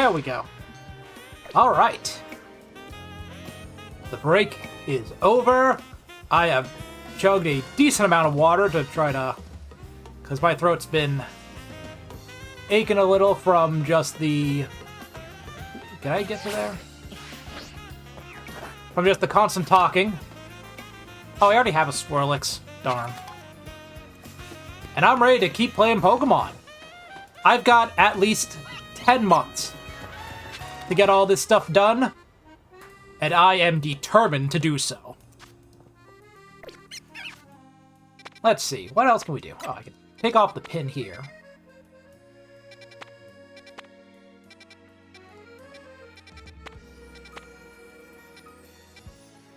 There we go. Alright. The break is over. I have chugged a decent amount of water to try to... because my throat's been aching a little from just the... Can I get to there? From just the constant talking. Oh, I already have a Swirlix. Darn. And I'm ready to keep playing Pokemon. I've got at least 10 months to get all this stuff done, and I am determined to do so. Let's see, what else can we do? Oh, I can take off the pin here.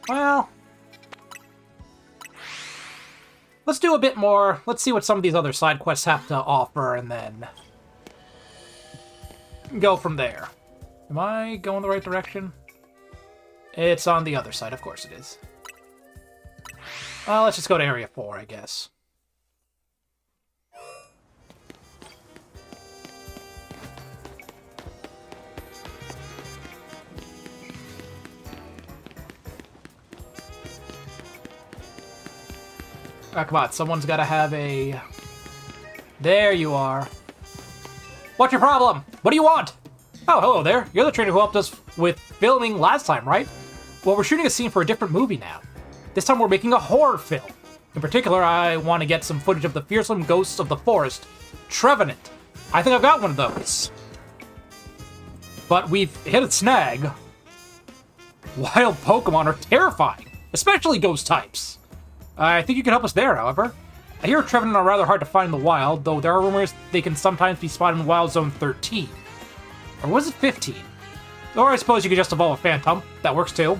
Well, let's do a bit more. Let's see what some of these other side quests have to offer, and then go from there. Am I going the right direction? It's on the other side, of course it is. Well, let's just go to Area 4, I guess. Ah, come on, someone's gotta have a... There you are. What's your problem? What do you want? Oh, hello there. You're the trainer who helped us with filming last time, right? Well, we're shooting a scene for a different movie now. This time we're making a horror film. In particular, I want to get some footage of the fearsome ghosts of the forest, Trevenant. I think I've got one of those. But we've hit a snag. Wild Pokemon are terrifying, especially ghost types. I think you can help us there, however. I hear Trevenant are rather hard to find in the wild, though there are rumors they can sometimes be spotted in Wild Zone 13. Or was it 15? Or I suppose you could just evolve a Phantom. That works too.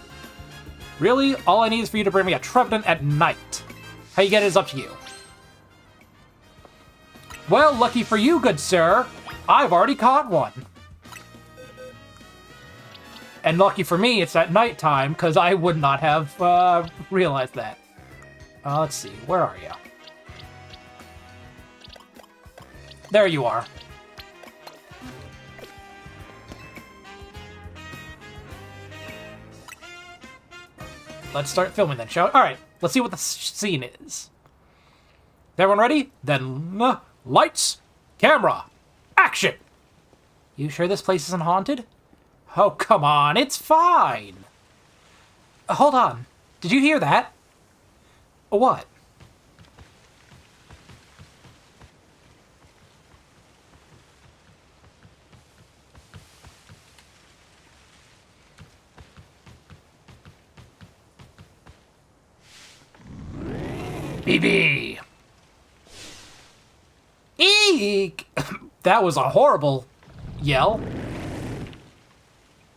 Really, all I need is for you to bring me a Trevenant at night. How you get it is up to you. Well, lucky for you, good sir. I've already caught one. And lucky for me, it's at nighttime, because I would not have realized that. Let's see, where are you? There you are. Let's start filming then, shall we? Alright, let's see what the scene is. Is everyone ready? Then, lights, camera, action! You sure this place isn't haunted? Oh, come on, it's fine! Hold on, did you hear that? What? BB! Eek! That was a horrible yell.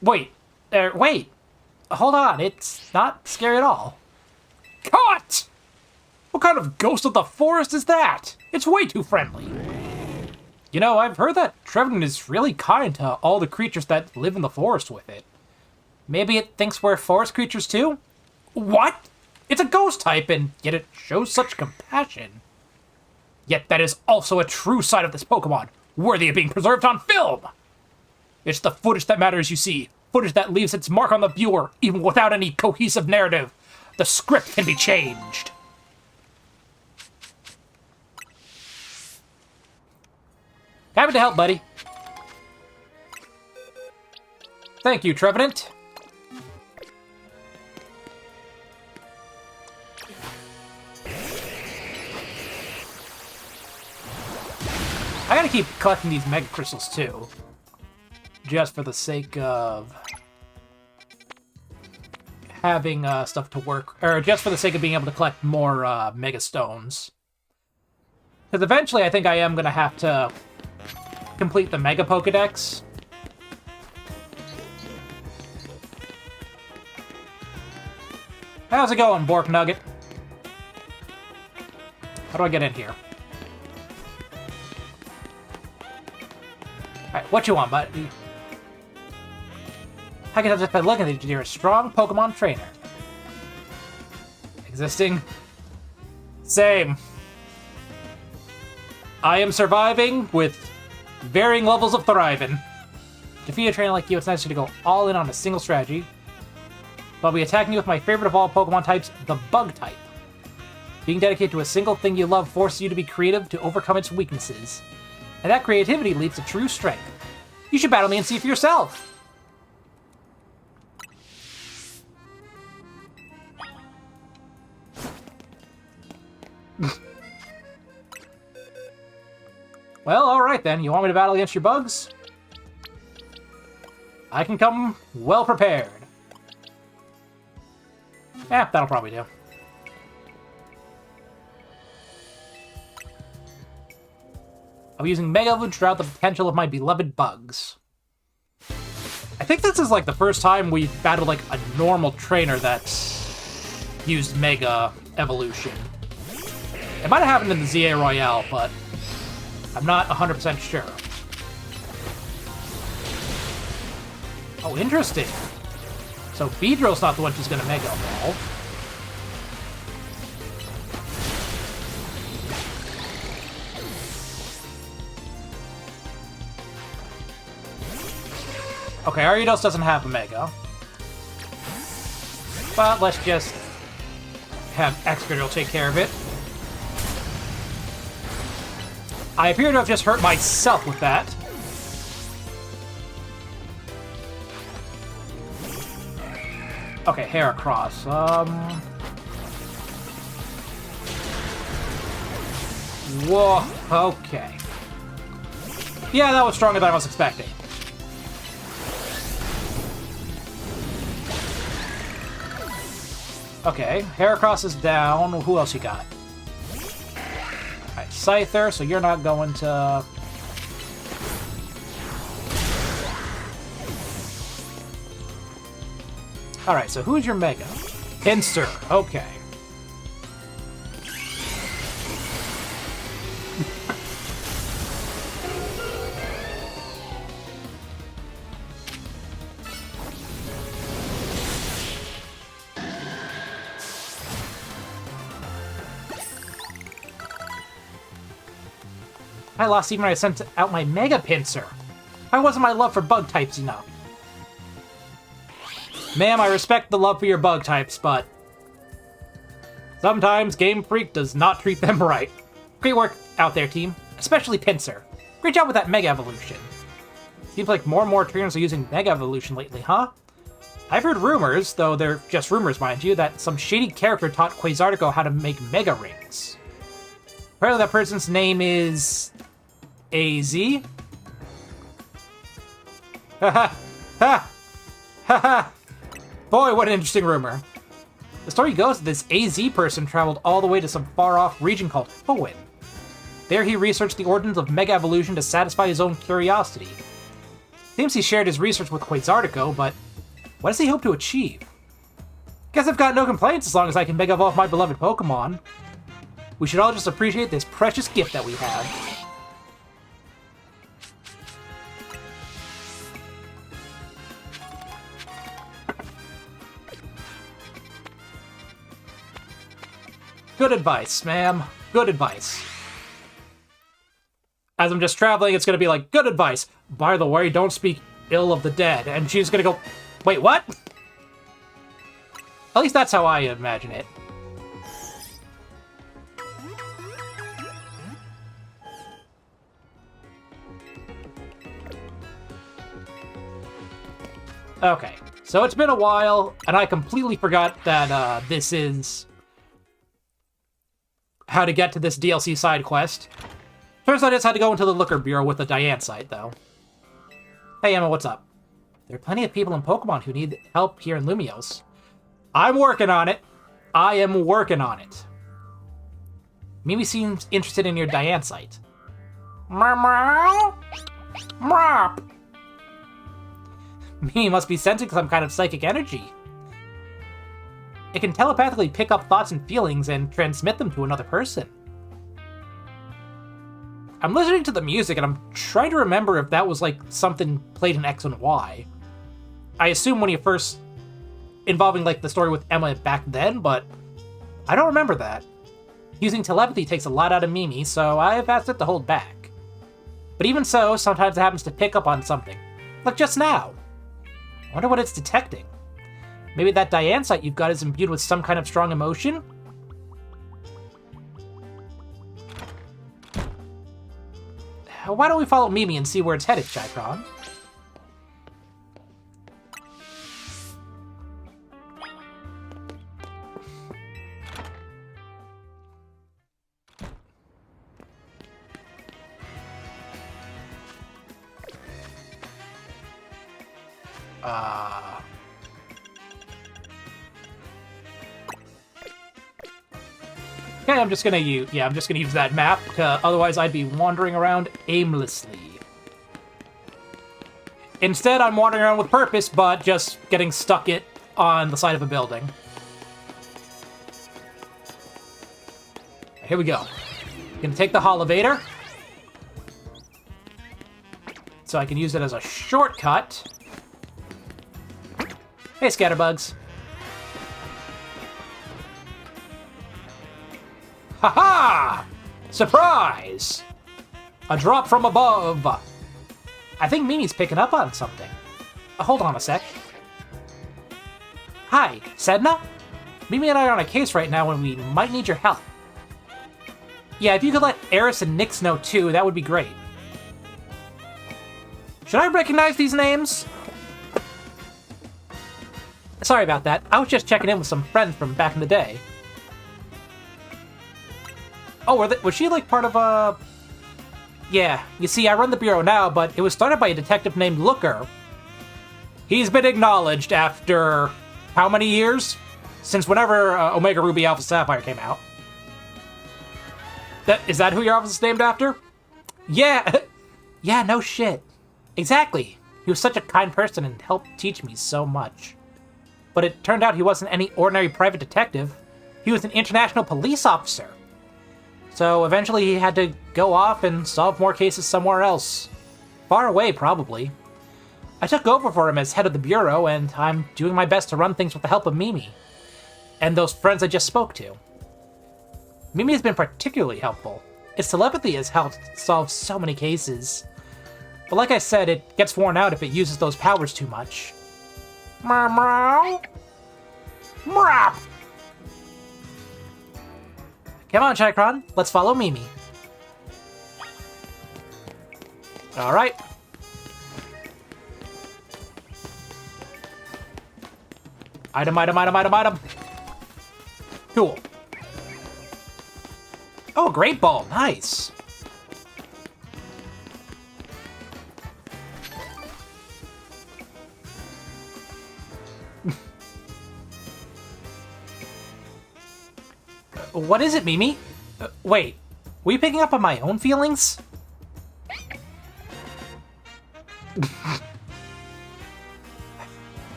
Wait. Wait. Hold on. It's not scary at all. Caught! What kind of ghost of the forest is that? It's way too friendly. You know, I've heard that Trevenant is really kind to all the creatures that live in the forest with it. Maybe it thinks we're forest creatures too? What? It's a ghost type, and yet it shows such compassion. Yet that is also a true side of this Pokemon, worthy of being preserved on film! It's the footage that matters, you see. Footage that leaves its mark on the viewer, even without any cohesive narrative. The script can be changed. Happy to help, buddy. Thank you, Trevenant. I gotta keep collecting these Mega Crystals, too. Just for the sake of having stuff to work, or just for the sake of being able to collect more Mega Stones. Because eventually I think I am gonna have to complete the Mega Pokedex. How's it going, Bork Nugget? How do I get in here? Alright, what you want, buddy? I can have just been looking at you. You're a strong Pokemon trainer. Existing? Same. I am surviving with varying levels of thriving. defeat a trainer like you, it's necessary to go all in on a single strategy. But I'll be attacking you with my favorite of all Pokemon types, the Bug type. Being dedicated to a single thing you love forces you to be creative to overcome its weaknesses. And that creativity leads to true strength. You should battle me and see for yourself! Well, alright then. You want me to battle against your bugs? I can come well prepared. Yeah, that'll probably do. I'll be using Mega Evolution to rout the potential of my beloved bugs. I think this is like the first time we've battled like a normal trainer that's used Mega Evolution. It might have happened in the ZA Royale, but I'm not 100% sure. Oh, interesting. So Beedrill's not the one who's going to Mega Evolve. Okay, Ariados doesn't have a Mega. But let's just have Excadrill take care of it. I appear to have just hurt myself with that. Okay, Heracross. Whoa, okay. Yeah, that was stronger than I was expecting. Okay, Heracross is down. Who else you got? Alright, Scyther, so you're not going to... Alright, so who's your Mega? Pinsir, okay. I lost even when I sent out my Mega Pinsir. Why wasn't my love for bug types enough? Ma'am, I respect the love for your bug types, but sometimes Game Freak does not treat them right. Great work out there, team. Especially Pinsir. Great job with that Mega Evolution. Seems like more and more trainers are using Mega Evolution lately, huh? I've heard rumors, though they're just rumors, mind you, that some shady character taught Quasartico how to make Mega Rings. Apparently that person's name is... AZ? Haha! Ha! Haha! Boy, what an interesting rumor. The story goes that this AZ person traveled all the way to some far-off region called Hoenn. There he researched the origins of Mega Evolution to satisfy his own curiosity. Seems he shared his research with Quasartico, but what does he hope to achieve? Guess I've got no complaints as long as I can Mega Evolve my beloved Pokemon. We should all just appreciate this precious gift that we have. Good advice, ma'am. Good advice. As I'm just traveling, it's gonna be like, good advice. By the way, don't speak ill of the dead. And she's gonna go, wait, what? At least that's how I imagine it. Okay, so it's been a while, and I completely forgot that this is how to get to this DLC side quest. First, I just had to go into the Liquor Bureau with the Diancie, though. Hey, Emma, what's up? There are plenty of people in Pokemon who need help here in Lumiose. I'm working on it. I am working on it. Mimi seems interested in your Diancie. Mimi must be sensing some kind of psychic energy. It can telepathically pick up thoughts and feelings and transmit them to another person. I'm listening to the music and I'm trying to remember if that was like something played in X and Y. I assume when you first involving like the story with Emma back then, but I don't remember that. Using telepathy takes a lot out of Mimi, so I've asked it to hold back. But even so, sometimes it happens to pick up on something. Like just now. I wonder what it's detecting. Maybe that Diancie you've got is imbued with some kind of strong emotion? Why don't we follow Mimi and see where it's headed, Chikron? Okay, I'm just gonna use that map, otherwise I'd be wandering around aimlessly. Instead, I'm wandering around with purpose, but just getting stuck on the side of a building. Here we go. Gonna take the Holovator, so I can use it as a shortcut. Hey, Scatterbugs. Haha! Surprise! A drop from above. I think Mimi's picking up on something. Hold on a sec. Hi, Sedna? Mimi and I are on a case right now and we might need your help. Yeah, if you could let Eris and Nyx know too, that would be great. Should I recognize these names? Sorry about that. I was just checking in with some friends from back in the day. Oh, was she like part of a... Yeah, you see, I run the bureau now, but it was started by a detective named Looker. He's been acknowledged after how many years? Since whenever Omega Ruby Alpha Sapphire came out. Is that who your office is named after? Yeah, yeah, no shit. Exactly. He was such a kind person and helped teach me so much. But it turned out he wasn't any ordinary private detective. He was an international police officer. So eventually he had to go off and solve more cases somewhere else. Far away, probably. I took over for him as head of the bureau, and I'm doing my best to run things with the help of Mimi. And those friends I just spoke to. Mimi has been particularly helpful. Its telepathy has helped solve so many cases. But like I said, it gets worn out if it uses those powers too much. Meow. Meow. Come on, Chikron. Let's follow Mimi. Alright. Item, item, item, item, item. Cool. Oh, great ball. Nice. What is it, Mimi? Wait, were you picking up on my own feelings?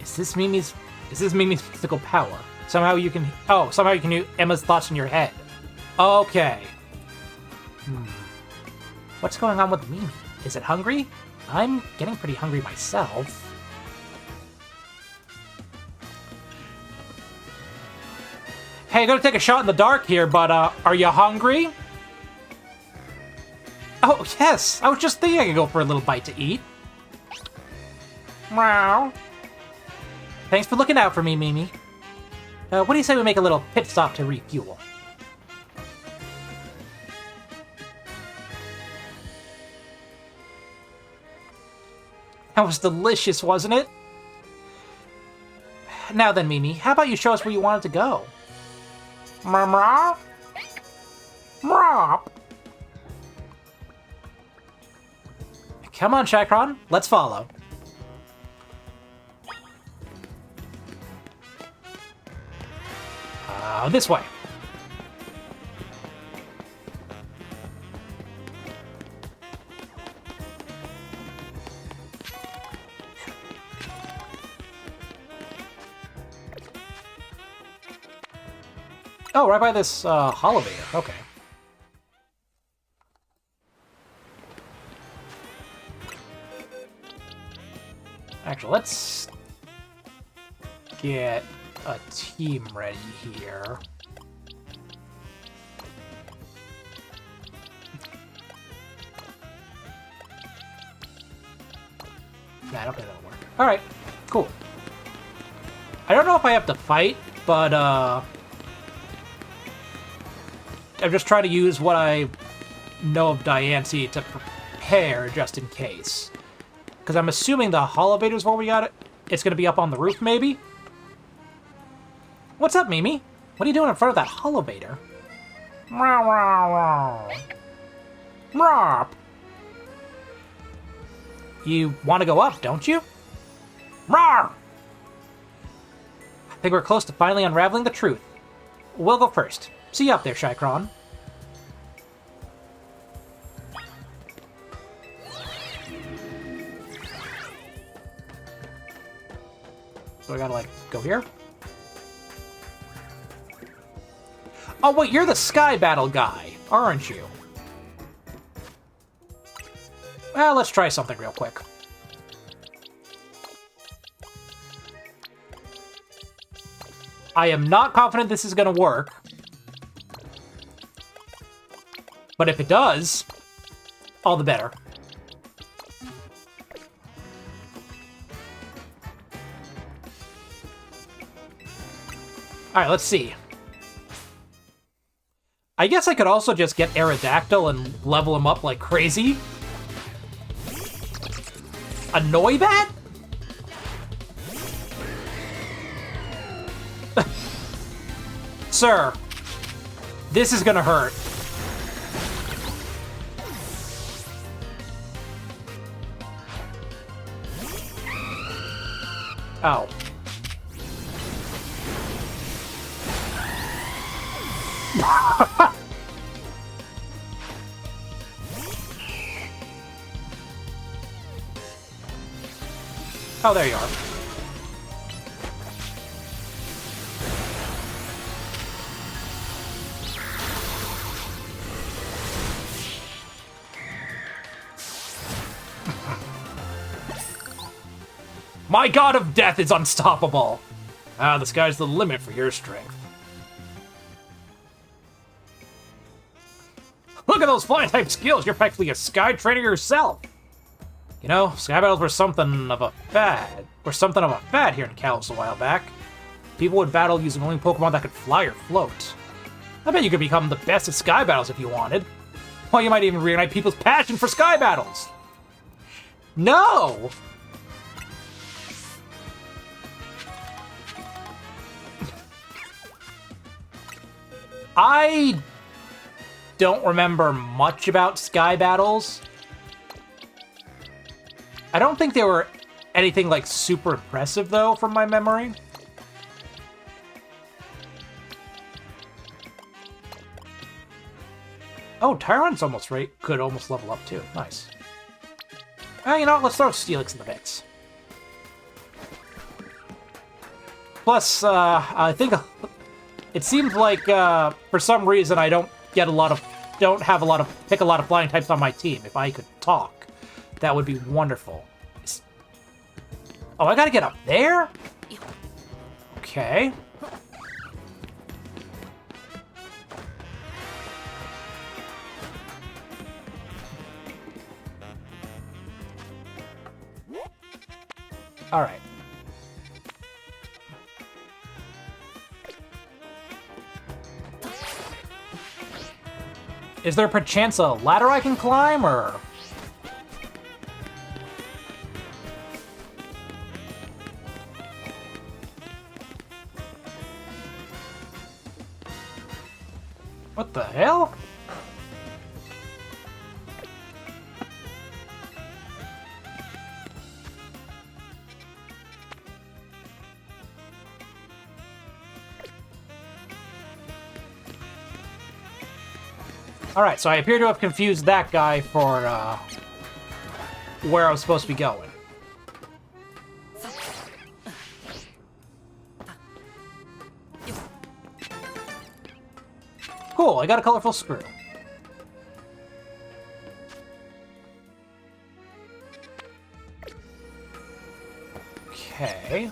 Is this Mimi's mystical power? Somehow you can use Emma's thoughts in your head. Okay. What's going on with Mimi? Is it hungry? I'm getting pretty hungry myself. Hey, I'm gonna take a shot in the dark here, but are you hungry? Oh, yes! I was just thinking I could go for a little bite to eat. Meow. Thanks for looking out for me, Mimi. What do you say we make a little pit stop to refuel? That was delicious, wasn't it? Now then, Mimi, how about you show us where you wanted to go? Meow. Meow. Come on, Chikron, let's follow. This way. Oh, right by this Holovator. Okay. Actually, let's get a team ready here. Nah, okay, that'll work. Alright, cool. I don't know if I have to fight, but, I'm just trying to use what I know of Diancie to prepare just in case. Because I'm assuming the Holovator's where we got it. It's going to be up on the roof, maybe? What's up, Mimi? What are you doing in front of that Holovator? You want to go up, don't you? I think we're close to finally unraveling the truth. We'll go first. See you up there, Shycron. So I gotta, like, go here? Oh, wait, you're the Sky Battle guy, aren't you? Well, let's try something real quick. I am not confident this is gonna work. But if it does, all the better. Alright, let's see. I guess I could also just get Aerodactyl and level him up like crazy. A Noibat? Sir, this is gonna hurt. Oh. Oh, there you are. My god of death is unstoppable! Ah, the sky's the limit for your strength. Look at those flying type skills! You're practically a sky trainer yourself! You know, sky battles were something of a fad. Here in Kalos a while back. People would battle using only Pokemon that could fly or float. I bet you could become the best at sky battles if you wanted. Well, you might even reignite people's passion for sky battles! No! I don't remember much about sky battles. I don't think they were anything like super impressive though from my memory. Oh, Tyron's almost right. Could almost level up too. Nice. You know what? Let's throw Steelix in the mix. Plus, I think it seems like for some reason I don't pick a lot of flying types on my team. If I could talk, that would be wonderful. Oh, I gotta get up there? Okay. Alright. Is there perchance a ladder I can climb, or...? What the hell? Alright, so I appear to have confused that guy for, where I was supposed to be going. Cool, I got a colorful screw. Okay.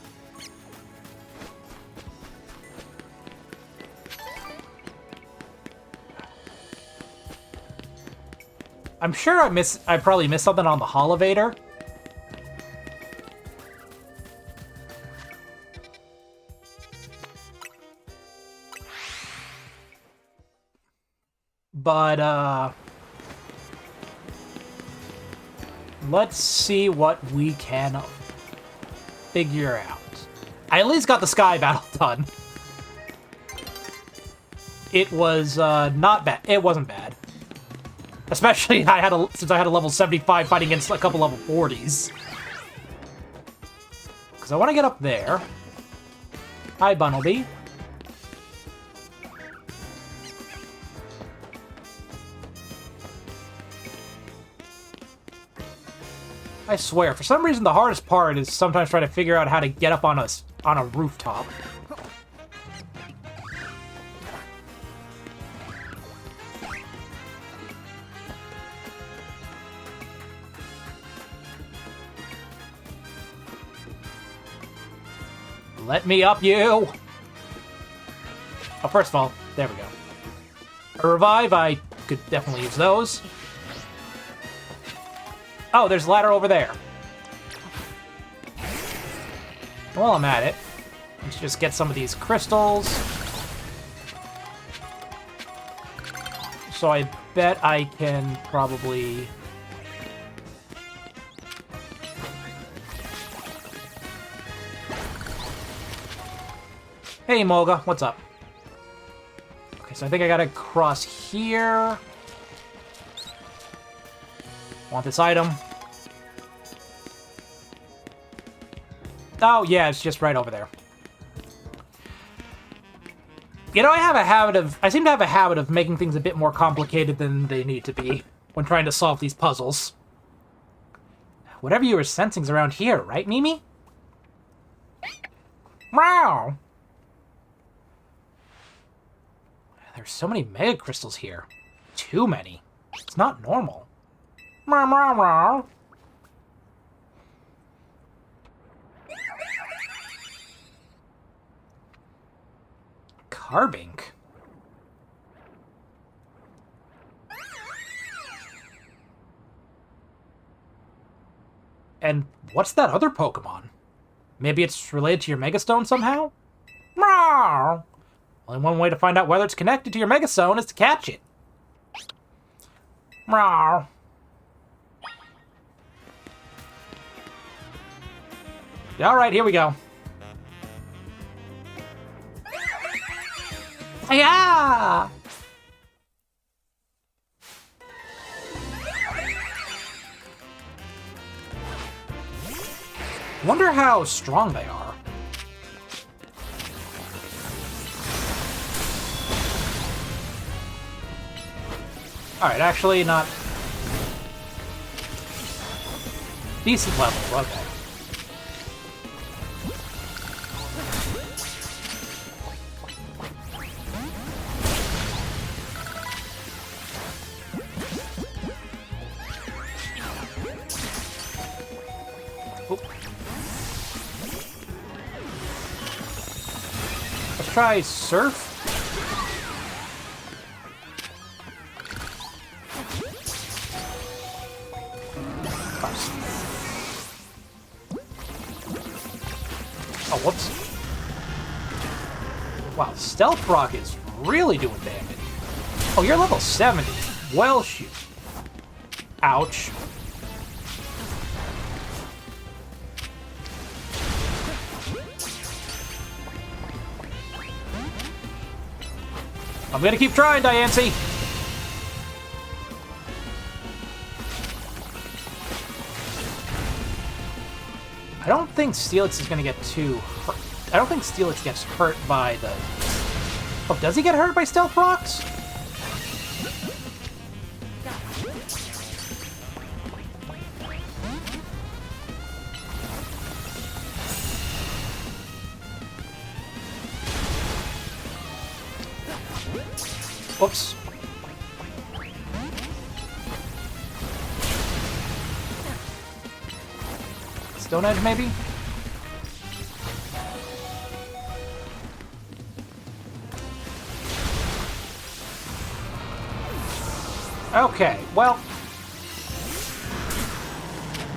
I'm sure I probably missed something on the Holovator. But, let's see what we can figure out. I at least got the sky battle done. It was, not bad. It wasn't bad. Especially since I had a level 75 fighting against a couple level 40s. Because I want to get up there. Hi, Bunnelby. I swear, for some reason the hardest part is sometimes trying to figure out how to get up on a rooftop. Let me up, you! Oh, first of all, there we go. A revive, I could definitely use those. Oh, there's a ladder over there. While I'm at it, let's just get some of these crystals. So I bet I can probably... Hey, Molga, what's up? Okay, so I think I gotta cross here. Want this item. Oh, yeah, it's just right over there. You know, I seem to have a habit of making things a bit more complicated than they need to be when trying to solve these puzzles. Whatever you were sensing's around here, right, Mimi? Meow! There's so many mega crystals here. Too many. It's not normal. Meow, meow, meow. Carbink. And what's that other Pokemon? Maybe it's related to your Megastone somehow? Meow. Only one way to find out whether it's connected to your Megastone is to catch it. Meow. Alright, here we go. Yeah! Wonder how strong they are. Alright, actually not... decent level, okay. Let's try Surf. Oh, whoops. Wow, Stealth Rock is really doing damage. Oh, you're level 70. Well, shoot. Ouch. I'm gonna keep trying, Diancie. I don't think Steelix is gonna get too hurt. I don't think Steelix gets hurt by the... Oh, does he get hurt by Stealth Rocks? Whoops. Stone Edge, maybe? Okay, well...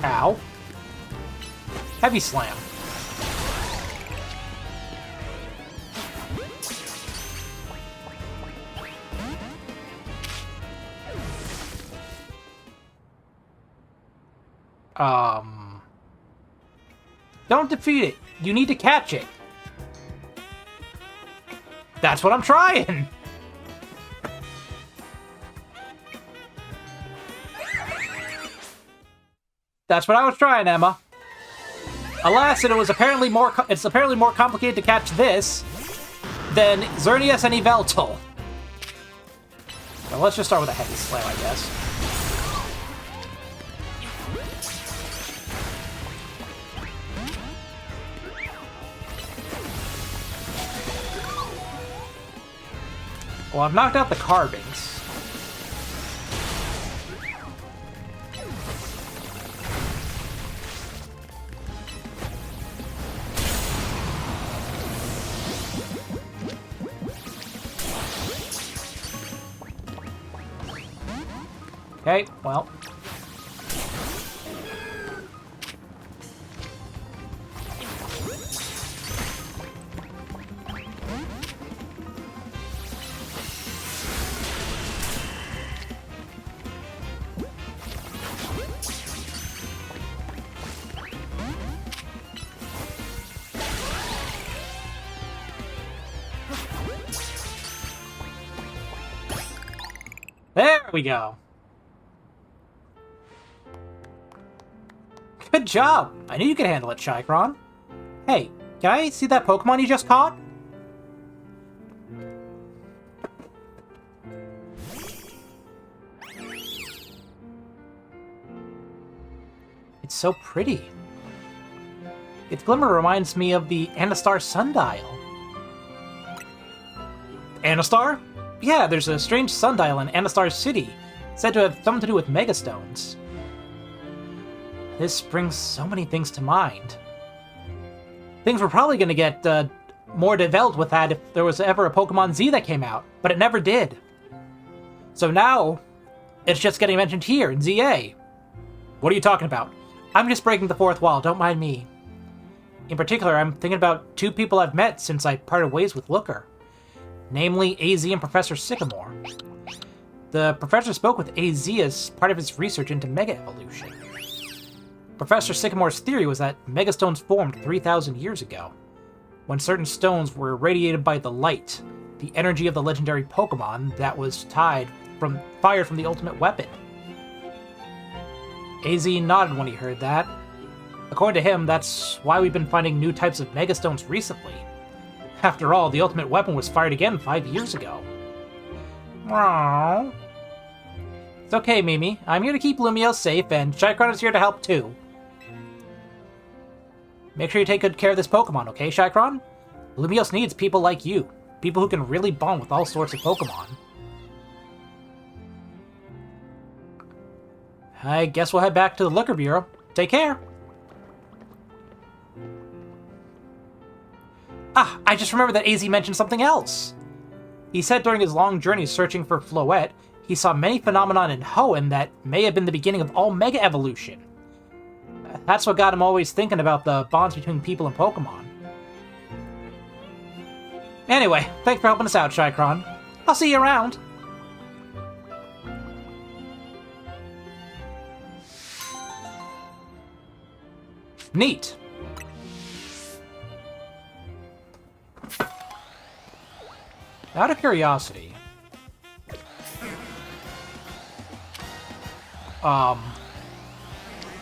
Ow. Heavy Slam. Don't defeat it. You need to catch it. That's what I'm trying. That's what I was trying, Emma. Alas, it's apparently more complicated to catch this than Xerneas and Yveltal. Well, let's just start with a heavy slam, I guess. Well, I've knocked out the carvings. Okay, well. There we go. Good job! I knew you could handle it, Shycron. Hey, can I see that Pokemon you just caught? It's so pretty. Its glimmer reminds me of the Anastar sundial. Anastar? Yeah, there's a strange sundial in Anastar City, said to have something to do with Megastones. This brings so many things to mind. Things were probably going to get more developed with that if there was ever a Pokemon Z that came out, but it never did. So now, it's just getting mentioned here in ZA. What are you talking about? I'm just breaking the fourth wall, don't mind me. In particular, I'm thinking about two people I've met since I parted ways with Looker. Namely, AZ and Professor Sycamore. The professor spoke with AZ as part of his research into Mega Evolution. Professor Sycamore's theory was that Megastones formed 3,000 years ago, when certain stones were irradiated by the light, the energy of the legendary Pokemon that was fired from the ultimate weapon. AZ nodded when he heard that. According to him, that's why we've been finding new types of Megastones recently. After all, the ultimate weapon was fired again 5 years ago. Aww. It's okay, Mimi. I'm here to keep Lumiose safe, and Shycron is here to help too. Make sure you take good care of this Pokemon, okay, Shycron? Lumiose needs people like you. People who can really bond with all sorts of Pokemon. I guess we'll head back to the Looker Bureau. Take care! Ah, I just remembered that AZ mentioned something else! He said during his long journey searching for Floette, he saw many phenomena in Hoenn that may have been the beginning of all Mega Evolution. That's what got him always thinking about the bonds between people and Pokemon. Anyway, thanks for helping us out, Shycron. I'll see you around. Neat. Out of curiosity.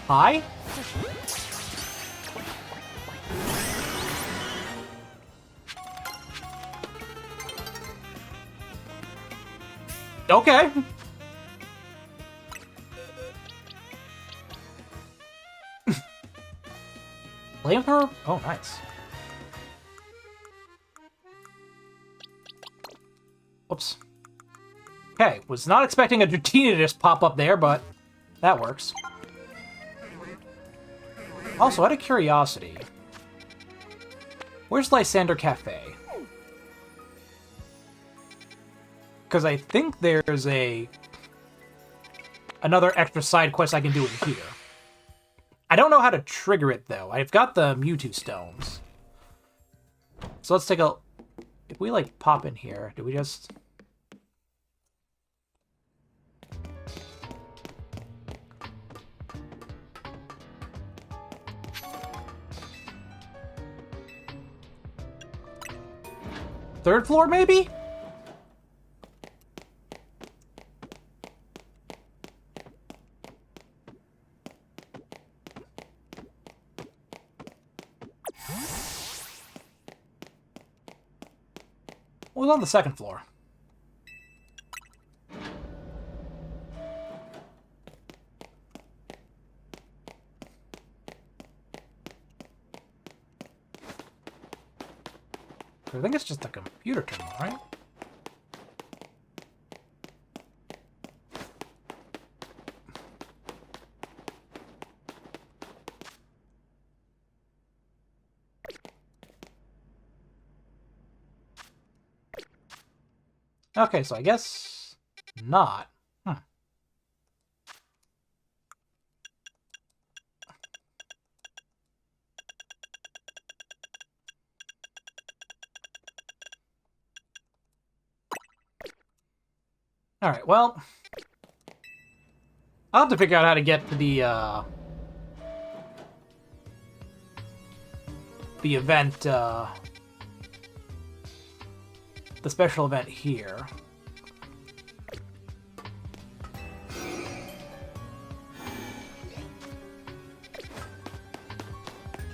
Hi? Okay. Flamethrower? Oh, nice. Whoops. Okay, was not expecting a Dratini to just pop up there, but that works. Also, out of curiosity, where's Lysander Cafe? Because I think there's another extra side quest I can do in here. I don't know how to trigger it, though. I've got the Mewtwo stones. So let's take a... If we, like, pop in here, do we just... third floor, maybe? What was on the second floor? I think it's just a computer terminal, right? Okay, so I guess not. Alright, well, I'll have to figure out how to get to the event, the special event here.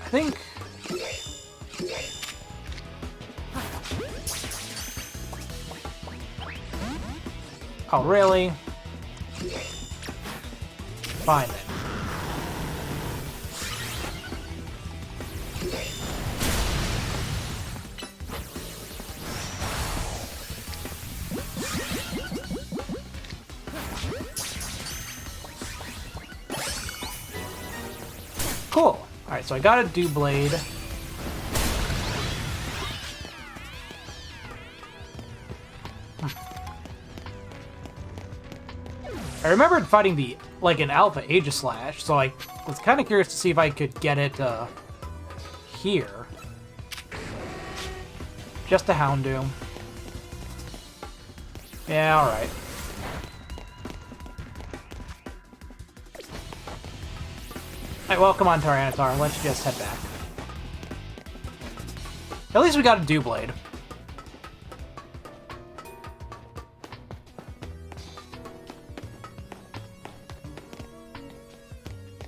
I think... Oh, really? Fine, then. Cool. Alright, so I got a do blade. I remembered fighting the, like, an alpha Aegislash, so I was kind of curious to see if I could get it, here. Just a Houndoom. Yeah, alright. Alright, well, come on, Tyranitar, let's just head back. At least we got a Doublade.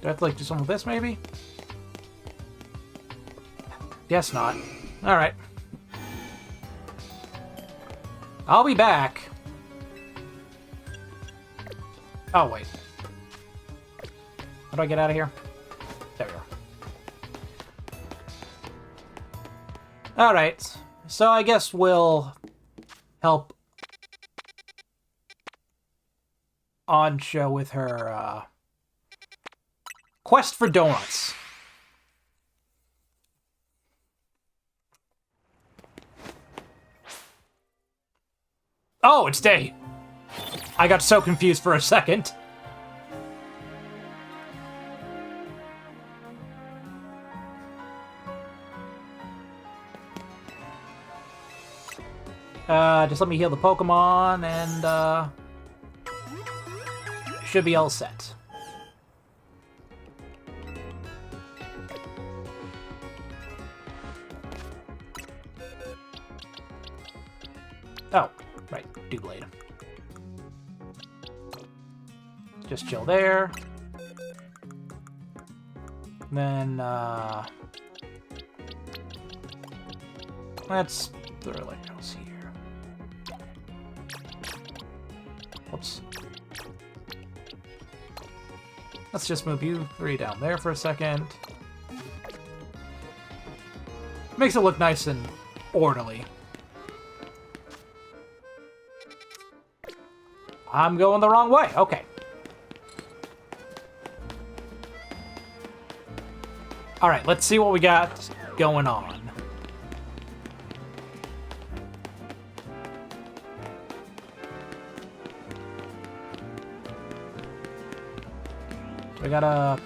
Do I have to, like, do something with this, maybe? Guess not. Alright. I'll be back. Oh, wait. How do I get out of here? There we go. Alright. So I guess we'll help Ansha with her, quest for donuts. Oh, it's day. I got so confused for a second. Just let me heal the Pokemon and, should be all set. Oh, right, Doublade. Just chill there. Then, let's throw Electros here. Whoops. Let's just move you 3 down there for a second. Makes it look nice and orderly. I'm going the wrong way. Okay. Alright, let's see what we got going on. We gotta...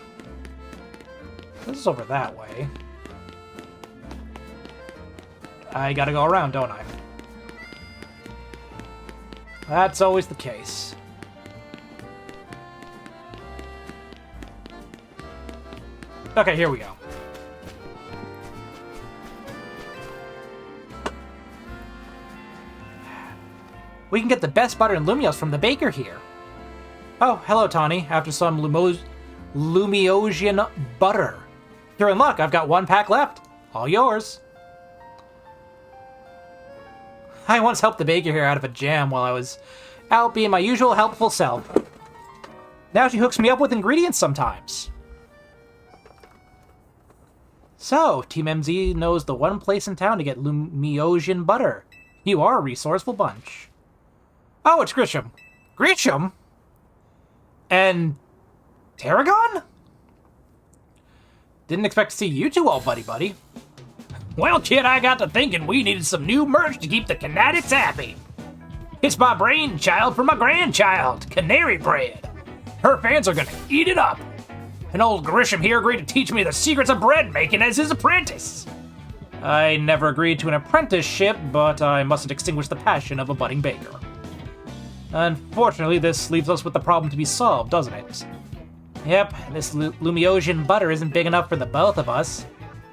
This is over that way. I gotta go around, don't I? That's always the case. Okay, here we go. We can get the best butter and Lumiose from the baker here. Oh, hello, Tawny. After some Lumiosian butter. You're in luck. I've got 1 pack left. All yours. I once helped the baker here out of a jam while I was out being my usual helpful self. Now she hooks me up with ingredients sometimes. So, Team MZ knows the one place in town to get Lumiosian butter. You are a resourceful bunch. Oh, it's Grisham. Grisham? And Tarragon? Didn't expect to see you two all buddy-buddy. Well, kid, I got to thinking we needed some new merch to keep the Canadics happy. It's my brainchild for my grandchild, Canary Bread. Her fans are gonna eat it up. And old Grisham here agreed to teach me the secrets of bread making as his apprentice. I never agreed to an apprenticeship, but I mustn't extinguish the passion of a budding baker. Unfortunately, this leaves us with the problem to be solved, doesn't it? Yep, this Lumiosian butter isn't big enough for the both of us.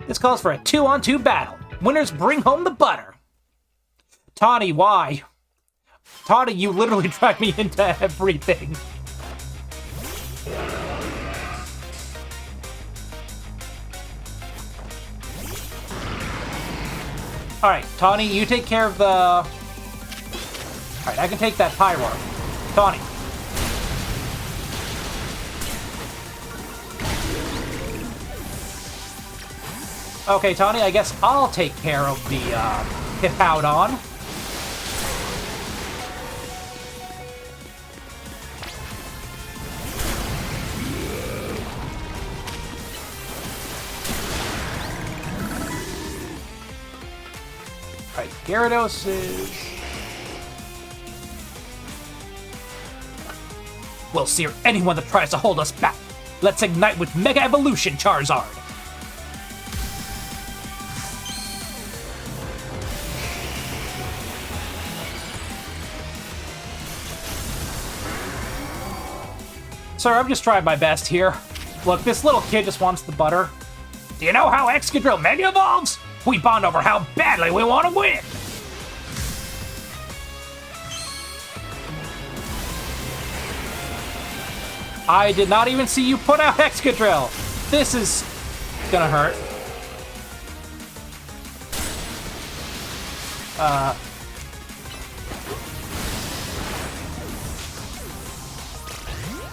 This calls for a 2-on-2 battle. Winners bring home the butter. Tawny, why? Tawny, you literally dragged me into everything. Alright, Tawny, you take care of the... Alright, I can take that Pyro. Tawny. Okay, Tawny, I guess I'll take care of the, Hippowdon. Alright, Gyarados is... We'll sear anyone that tries to hold us back. Let's ignite with Mega Evolution, Charizard. Sir, I'm just trying my best here. Look, this little kid just wants the butter. Do you know how Excadrill Mega evolves? We bond over how badly we want to win! I did not even see you put out Excadrill! This is gonna hurt.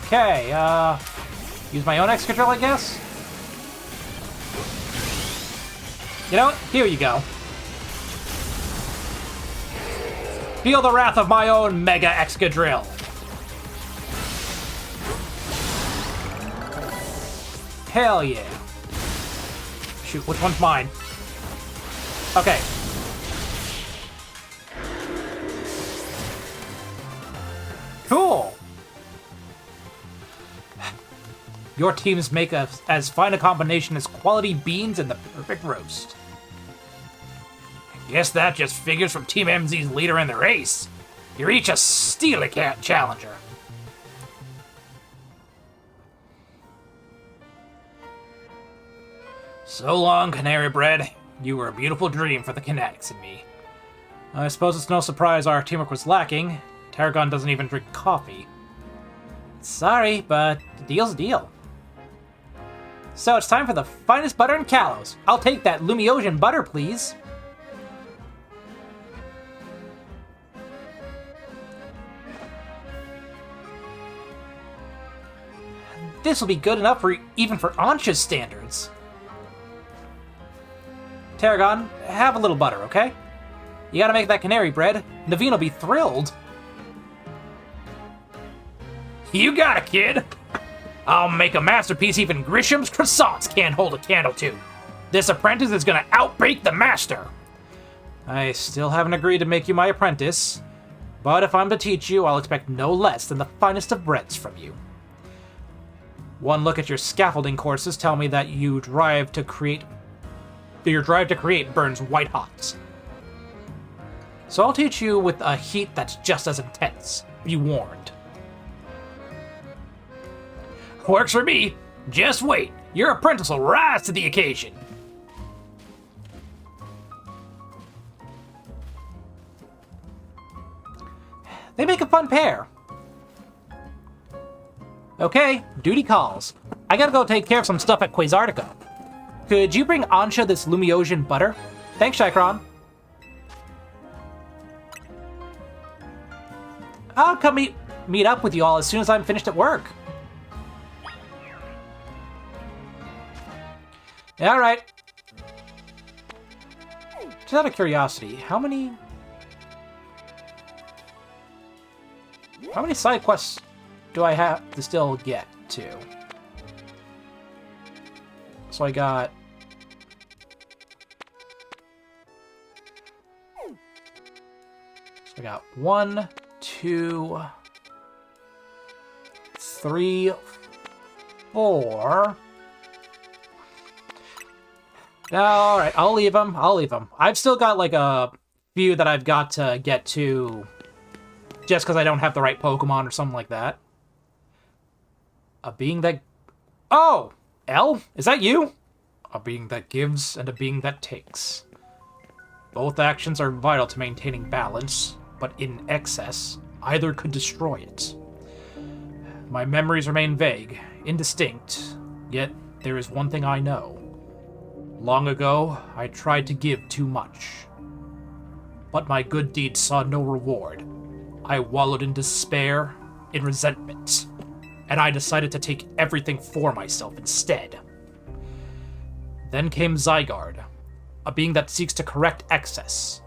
Okay, use my own Excadrill, I guess? You know what? Here you go. Feel the wrath of my own Mega Excadrill. Hell yeah. Shoot, which one's mine? Okay. Cool. Your teams make as fine a combination as quality beans and the perfect roast. Guess that just figures from Team MZ's leader in the race. You're each a steely cat challenger. So long, Canary Bread. You were a beautiful dream for the Canadics and me. I suppose it's no surprise our teamwork was lacking. Tarragon doesn't even drink coffee. Sorry, but the deal's a deal. So it's time for the finest butter in Kalos. I'll take that Lumiosian butter, please. This will be good enough for even for Ansha's standards. Tarragon, have a little butter, okay? You gotta make that Canary Bread. Naveen will be thrilled. You got it, kid! I'll make a masterpiece even Grisham's croissants can't hold a candle to. This apprentice is gonna outbake the master. I still haven't agreed to make you my apprentice, but if I'm to teach you, I'll expect no less than the finest of breads from you. One look at your scaffolding courses tell me that your drive to create burns white hot. So I'll teach you with a heat that's just as intense. Be warned. Works for me. Just wait. Your apprentice will rise to the occasion. fun pair. Okay, duty calls. I gotta go take care of some stuff at Quasartico. Could you bring Ansha this Lumiosian butter? Thanks, Shikron. I'll come meet up with you all as soon as I'm finished at work. Yeah, alright. Just out of curiosity, how many side quests do I have to still get to? So I got... So I got 1, 2, 3, 4... Alright, I'll leave them. I've still got, like, a few that I've got to get to just because I don't have the right Pokemon or something like that. A being that... Oh! L? Is that you? A being that gives and a being that takes. Both actions are vital to maintaining balance, but in excess, either could destroy it. My memories remain vague, indistinct, yet there is one thing I know. Long ago, I tried to give too much. But my good deeds saw no reward. I wallowed in despair, in resentment, and I decided to take everything for myself instead. Then came Zygarde, a being that seeks to correct excess,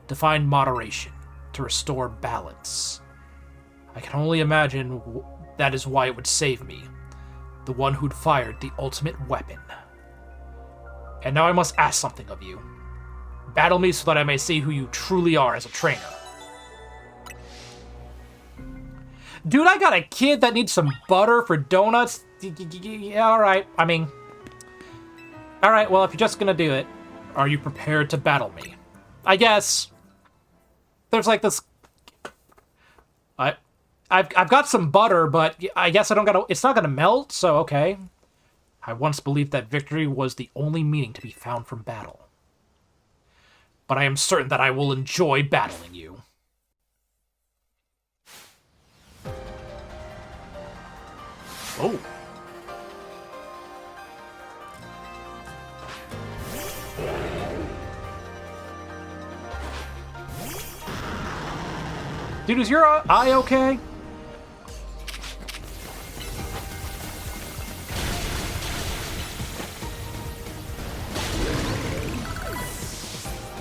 to find moderation, to restore balance. I can only imagine that is why it would save me, the one who'd fired the ultimate weapon. And now I must ask something of you. Battle me so that I may see who you truly are as a trainer. Dude, I got a kid that needs some butter for donuts. Yeah, alright. I mean... Alright, well, if you're just gonna do it, are you prepared to battle me? I guess... There's like this... I've got some butter, but I guess I don't gotta... It's not gonna melt, so okay. I once believed that victory was the only meaning to be found from battle. But I am certain that I will enjoy battling you. Oh. Dude, is your eye okay?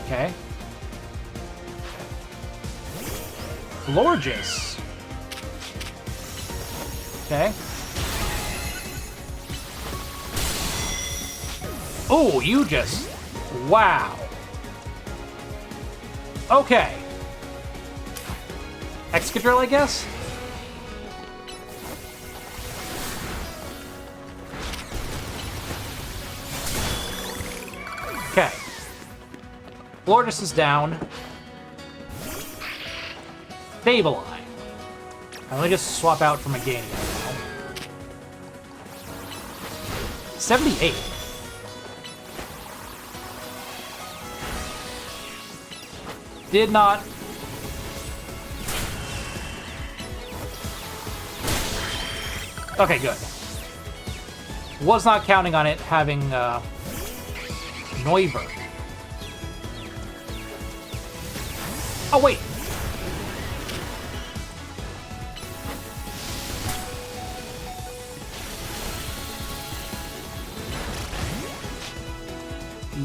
Okay. Glorgeous. Okay. Oh, you just... Wow. Okay. Excadrill, I guess? Okay. Glorgeous is down. Sableye. Let me just swap out for Meganium now. 78. Did not... Okay, good. Was not counting on it having, Noivern. Oh, wait!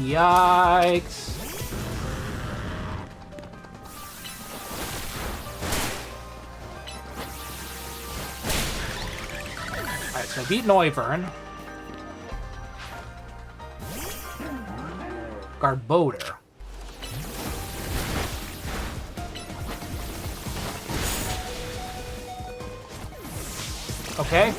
Yikes. Alright, so I beat Noivern. Garbodor. Okay.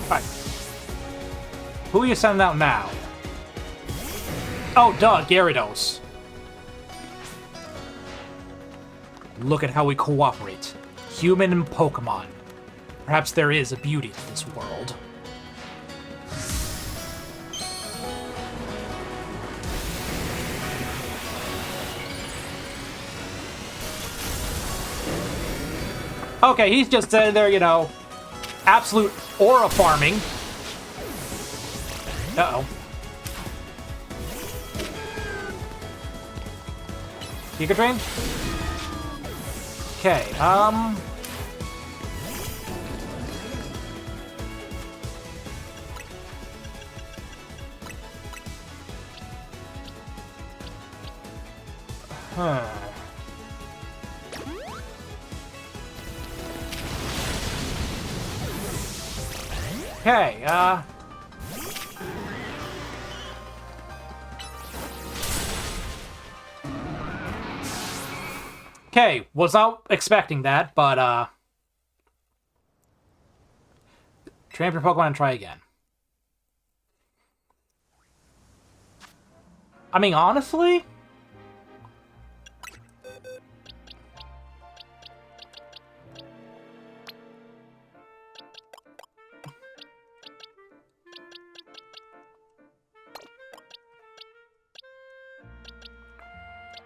Alright. Who are you sending out now? Oh, duh, Gyarados. Look at how we cooperate. Human and Pokemon. Perhaps there is a beauty to this world. Okay, he's just sitting there, you know, absolute aura farming. Uh-oh. Giga Drain? Okay, Okay, Okay, was not expecting that, but, train up your Pokemon and try again. I mean, honestly...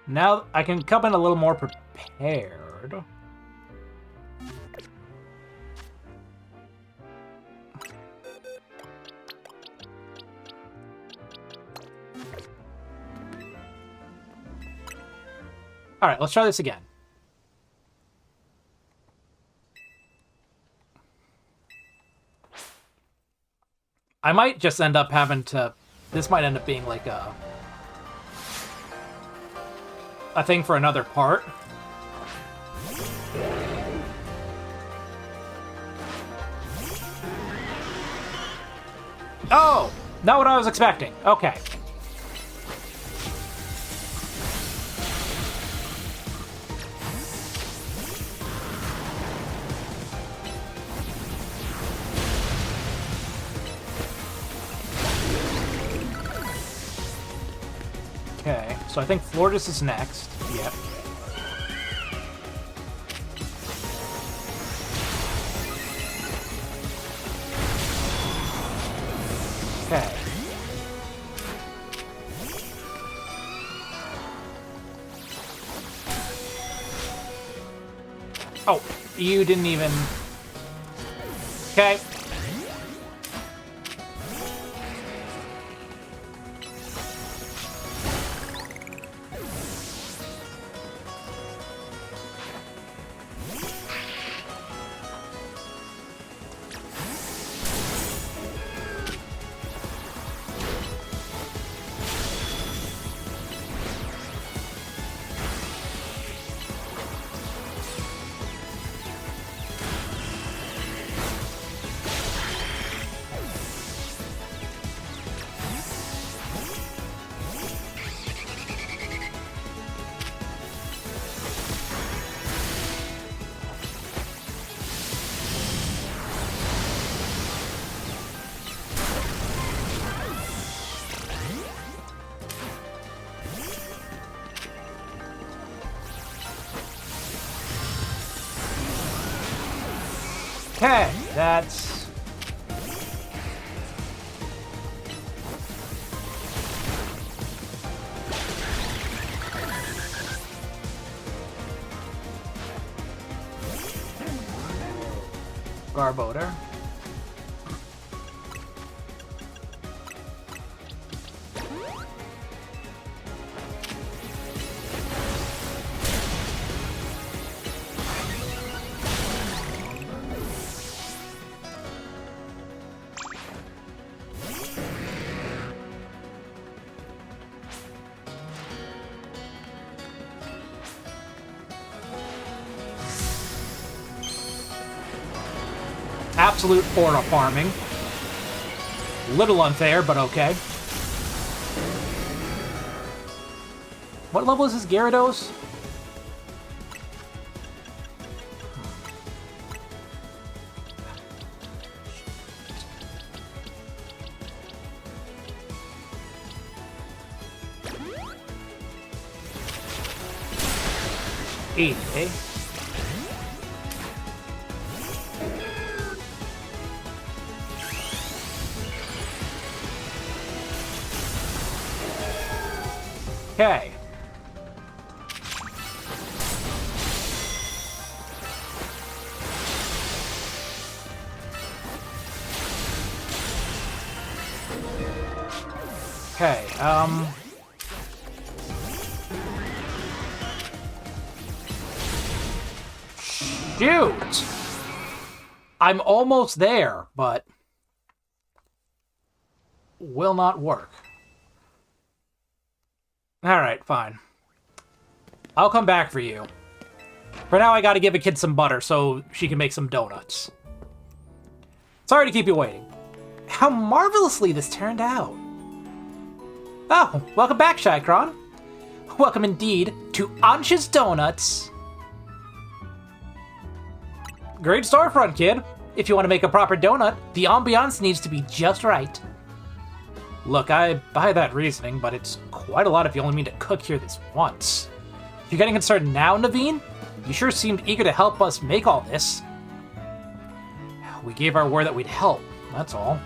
Now I can come in a little more prepared. Alright, let's try this again. I might just end up having to... This might end up being like a thing for another part. Oh! Not what I was expecting. Okay. Okay, so I think Florges is next. Yep. Okay. Oh, you didn't even... Okay. Okay, that's... Garbodor. Absolute aura farming. Little unfair, but okay. What level is this Gyarados? Eh? Okay. Okay, shoot! I'm almost there, but will not work. Alright, fine. I'll come back for you. For now, I gotta give a kid some butter so she can make some donuts. Sorry to keep you waiting. How marvelously this turned out. Oh, welcome back, Shycron. Welcome indeed to Ansh's Donuts. Great storefront, kid. If you want to make a proper donut, the ambiance needs to be just right. Look, I buy that reasoning, but it's quite a lot if you only mean to cook here this once. You're getting concerned now, Naveen? You sure seemed eager to help us make all this. We gave our word that we'd help, that's all.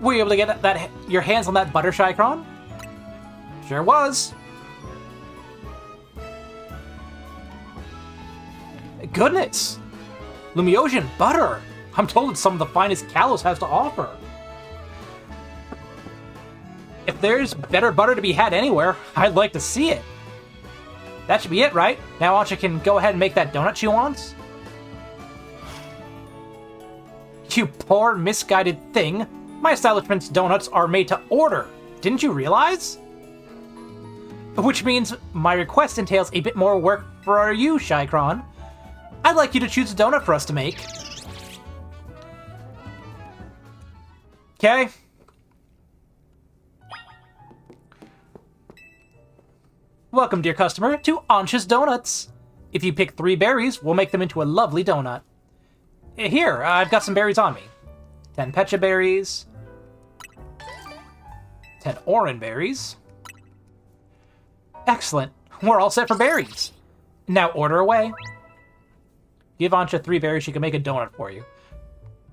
Were you able to get your hands on that butter, Shycron? Sure was. Goodness! Lumiosian butter! I'm told it's some of the finest Kalos has to offer. If there's better butter to be had anywhere, I'd like to see it. That should be it, right? Now Ansha can go ahead and make that donut she wants? You poor, misguided thing. My establishment's donuts are made to order. Didn't you realize? Which means my request entails a bit more work for you, Shycron. I'd like you to choose a donut for us to make. Okay. Welcome, dear customer, to Ansha's Donuts. If you pick 3 berries, we'll make them into a lovely donut. Here, I've got some berries on me. 10 pecha berries. 10 orange berries. Excellent. We're all set for berries. Now order away. Give Ansha 3 berries, she can make a donut for you.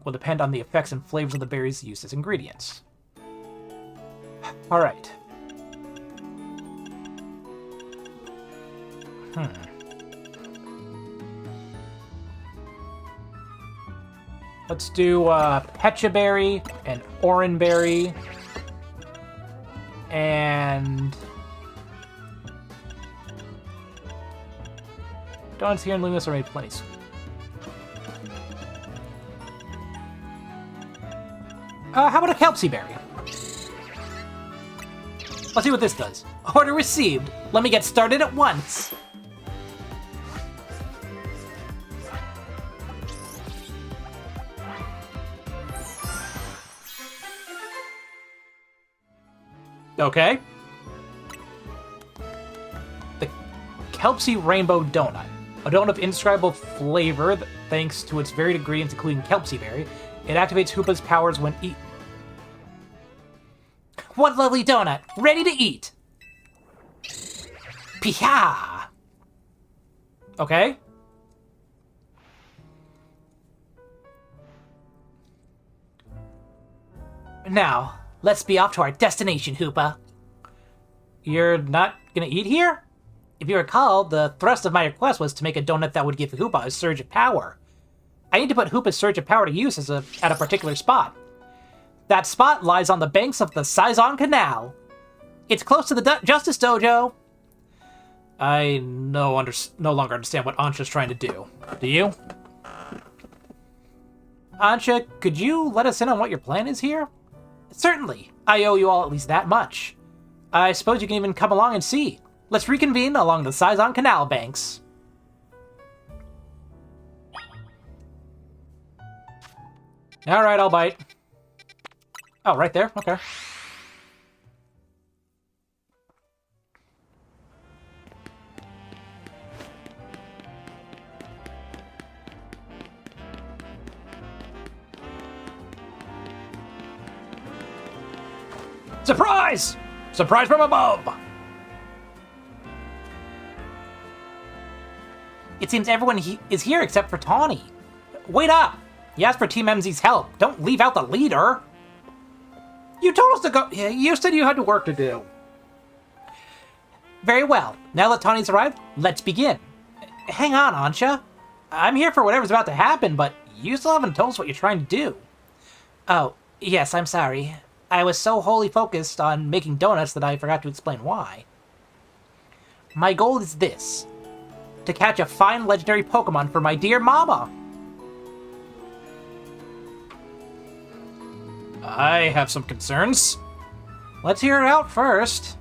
Will depend on the effects and flavors of the berries used as ingredients. Alright. Let's do pecha berry and orange berry and donuts here in Lumiose are made plenty sweet. How about a Kelpsie berry? Let's see what this does. Order received. Let me get started at once. Okay. The Kelpsie Rainbow Donut. A donut of indescribable flavor that, thanks to its varied ingredients including Kelpsie berry. It activates Hoopa's powers when eaten. What lovely donut! Ready to eat! Pia! Okay. Now, let's be off to our destination, Hoopa. You're not gonna eat here? If you recall, the thrust of my request was to make a donut that would give Hoopa a surge of power. I need to put Hoopa's surge of power to use at a particular spot. That spot lies on the banks of the Saizon Canal. It's close to the Justice Dojo. I no longer understand what Ansha's trying to do. Do you? Ansha, could you let us in on what your plan is here? Certainly. I owe you all at least that much. I suppose you can even come along and see. Let's reconvene along the Saizon Canal banks. Alright, I'll bite. Oh, right there? Okay. Surprise! Surprise from above! It seems everyone is here except for Tawny. Wait up! You asked for Team MZ's help. Don't leave out the leader. You told us to go. You said you had work to do. Very well. Now that Tawny's arrived, let's begin. Hang on, Ansha. I'm here for whatever's about to happen, but you still haven't told us what you're trying to do. Oh, yes, I'm sorry. I was so wholly focused on making donuts that I forgot to explain why. My goal is this. To catch a fine legendary Pokemon for my dear mama. I have some concerns. Let's hear it out first.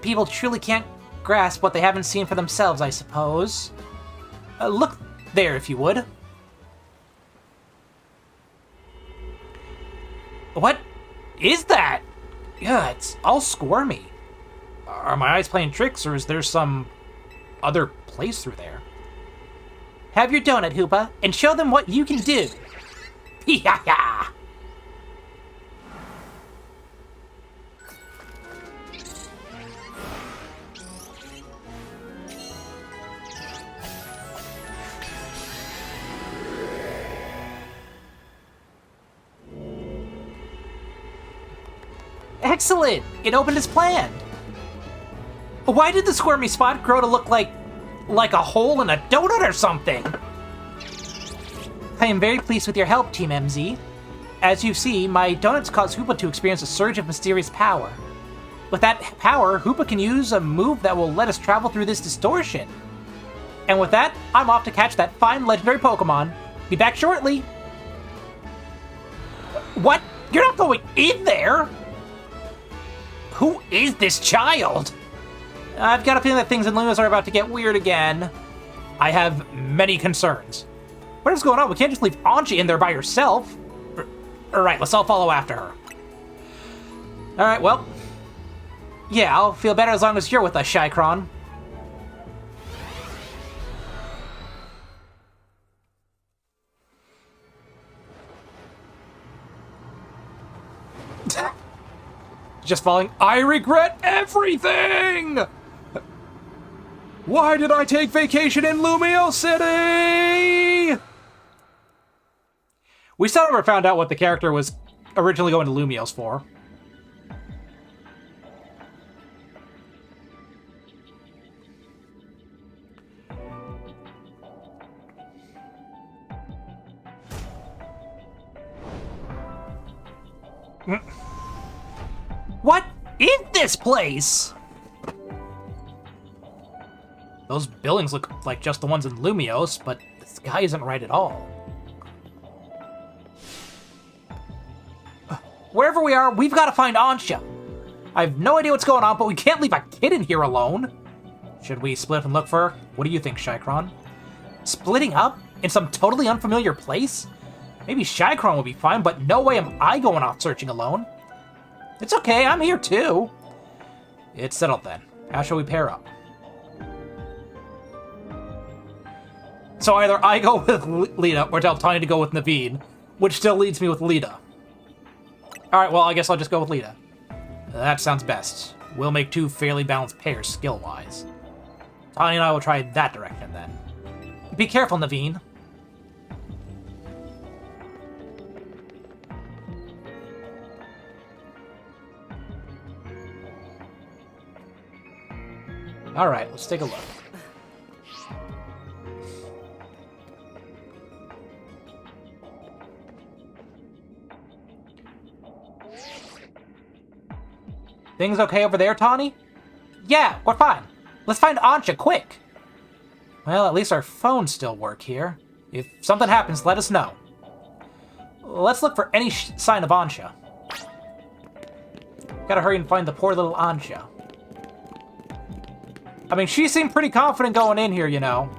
People truly can't grasp what they haven't seen for themselves, I suppose. Look there, if you would. What is that? Yeah, it's all squirmy. Are my eyes playing tricks, or is there some other place through there? Have your donut, Hoopa, and show them what you can do. Hee-ha-ha! Excellent! It opened as planned! Why did the squirmy spot grow to look like a hole in a donut or something? I am very pleased with your help, Team MZ. As you see, my donuts cause Hoopa to experience a surge of mysterious power. With that power, Hoopa can use a move that will let us travel through this distortion. And with that, I'm off to catch that fine legendary Pokemon. Be back shortly. What? You're not going in there? Who is this child? I've got a feeling that things in Lumiose are about to get weird again. I have many concerns. What is going on? We can't just leave Anchi in there by herself. Alright, let's all follow after her. Alright, well. Yeah, I'll feel better as long as you're with us, Shycron. Just falling. I regret everything! Why did I take vacation in Lumiose City? We still never found out what the character was originally going to Lumiose for. What is this place? Those buildings look like just the ones in Lumiose, but the sky isn't right at all. Wherever we are, we've got to find Ansha. I have no idea what's going on, but we can't leave a kid in here alone. Should we split and look for her? What do you think, Shycron? Splitting up? In some totally unfamiliar place? Maybe Shycron will be fine, but no way am I going off searching alone. It's okay, I'm here too. It's settled then. How shall we pair up? So either I go with Lita, or tell Tiny to go with Naveen, which still leads me with Lita. Alright, well, I guess I'll just go with Lita. That sounds best. We'll make two fairly balanced pairs skill-wise. Tiny and I will try that direction then. Be careful, Naveen. Alright, let's take a look. Things okay over there, Tawny? Yeah, we're fine. Let's find Ansha, quick! Well, at least our phones still work here. If something happens, let us know. Let's look for any sign of Ansha. Gotta hurry and find the poor little Ansha. I mean, she seemed pretty confident going in here, you know.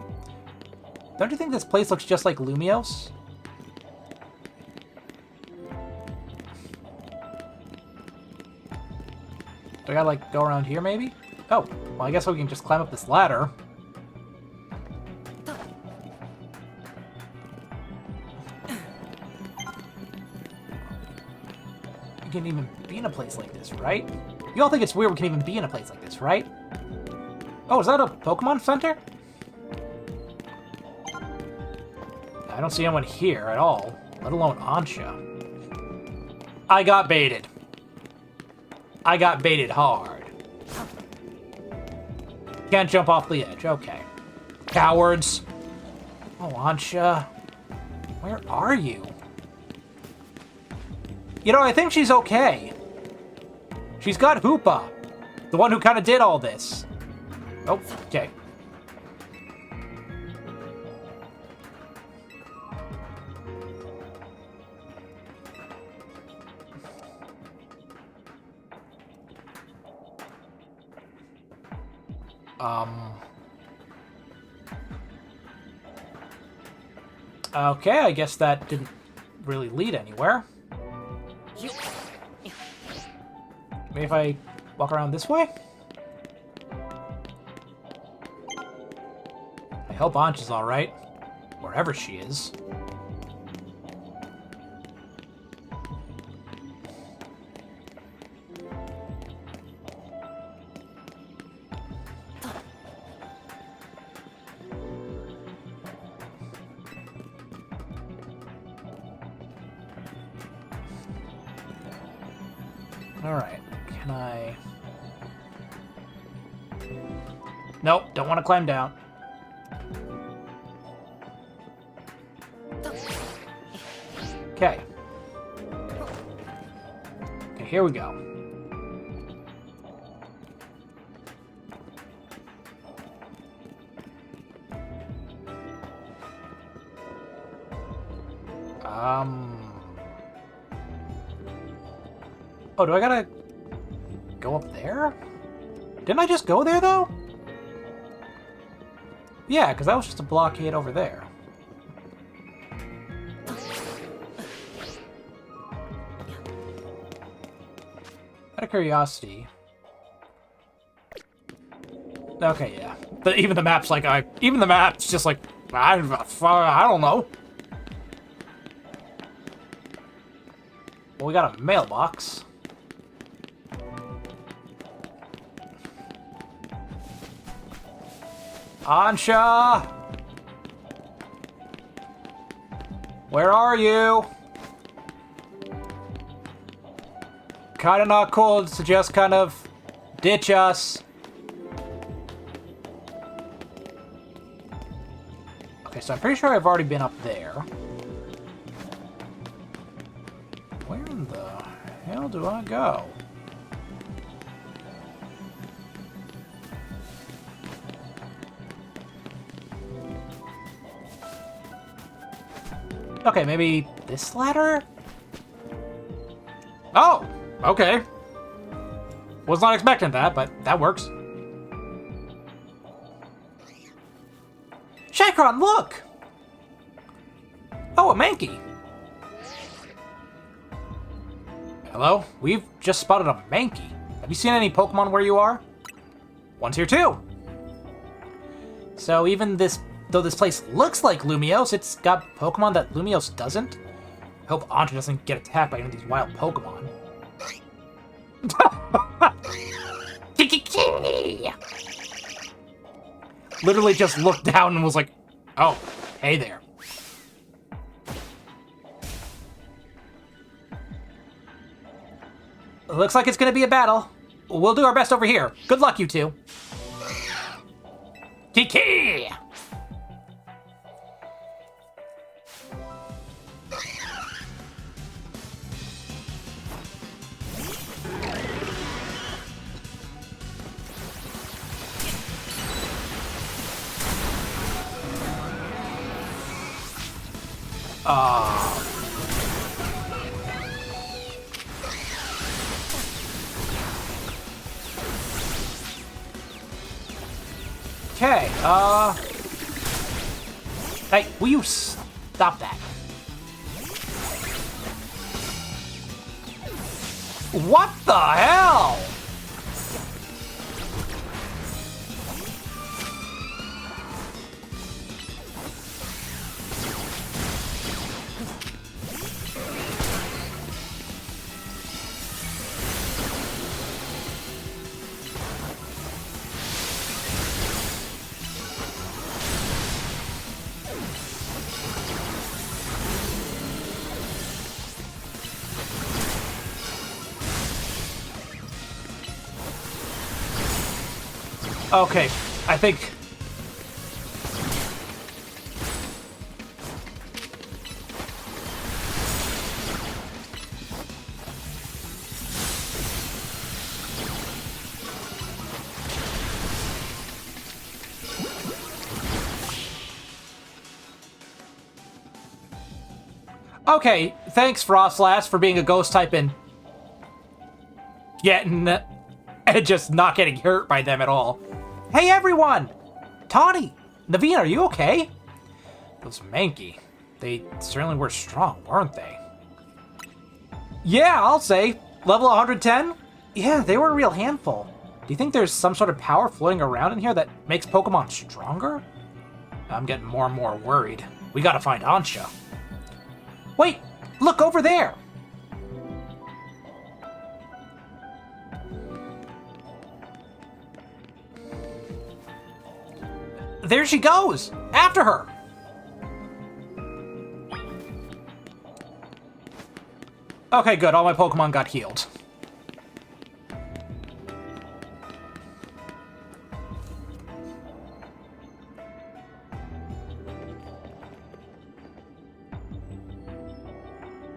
Don't you think this place looks just like Lumiose? Do I gotta, like, go around here, maybe? Oh, well, I guess we can just climb up this ladder. We can even be in a place like this, right? You all think it's weird we can even be in a place like this, right? Oh, is that a Pokemon Center? I don't see anyone here at all, let alone Ansha. I got baited. I got baited hard. Can't jump off the edge. Okay. Cowards. Oh, Ansha. Where are you? You know, I think she's okay. She's got Hoopa. The one who kind of did all this. Oh, okay. Okay, I guess that didn't really lead anywhere. Maybe if I walk around this way? I hope Anch is alright. Wherever she is. Alright, can I... Nope, don't want to climb down. Okay. Okay, here we go. Oh, do I gotta go up there? Didn't I just go there, though? Yeah, because that was just a blockade over there. Out of curiosity. Okay, yeah. But even the map's like, even the map's just like, I don't know. Well, we got a mailbox. Ansha! Where are you? Kinda not cool to just kind of ditch us. Okay, so I'm pretty sure I've already been up there. Where in the hell do I go? Okay, maybe this ladder? Oh! Okay. Was not expecting that, but that works. Shycron, look! Oh, a Mankey. Hello? We've just spotted a Mankey. Have you seen any Pokemon where you are? One's here too. So even though this place looks like Lumiose, it's got Pokemon that Lumiose doesn't. I hope Anta doesn't get attacked by any of these wild Pokemon. Literally just looked down and was like, oh, hey there. Looks like it's gonna be a battle. We'll do our best over here. Good luck, you two. Kiki! Okay, hey, will you stop that? What the hell? Okay, I think... Okay, thanks, Frostlass, for being a ghost type and just not getting hurt by them at all. Hey, everyone! Tawny! Naveen, are you okay? Those Mankey, they certainly were strong, weren't they? Yeah, I'll say. Level 110? Yeah, they were a real handful. Do you think there's some sort of power floating around in here that makes Pokemon stronger? I'm getting more and more worried. We gotta find Ansha. Wait! Look over there! There she goes! After her! Okay, good. All my Pokemon got healed.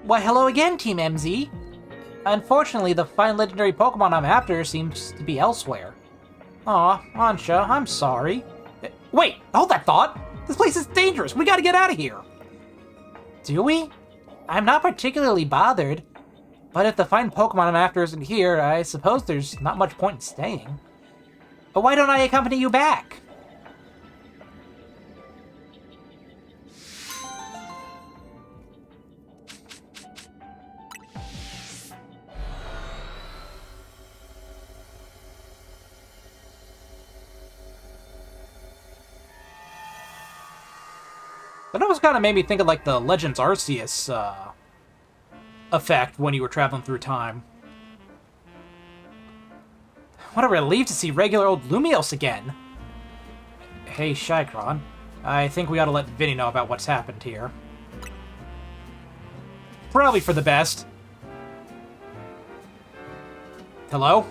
Why, hello again, Team MZ. Unfortunately, the fine legendary Pokemon I'm after seems to be elsewhere. Aw, Ansha, I'm sorry. Wait, hold that thought! This place is dangerous! We gotta get out of here! Do we? I'm not particularly bothered. But if the fine Pokemon I'm after isn't here, I suppose there's not much point in staying. But why don't I accompany you back? That almost kind of made me think of, like, the Legends Arceus, effect when you were traveling through time. What a relief to see regular old Lumiose again! Hey, Shycron. I think we ought to let Vinny know about what's happened here. Probably for the best. Hello?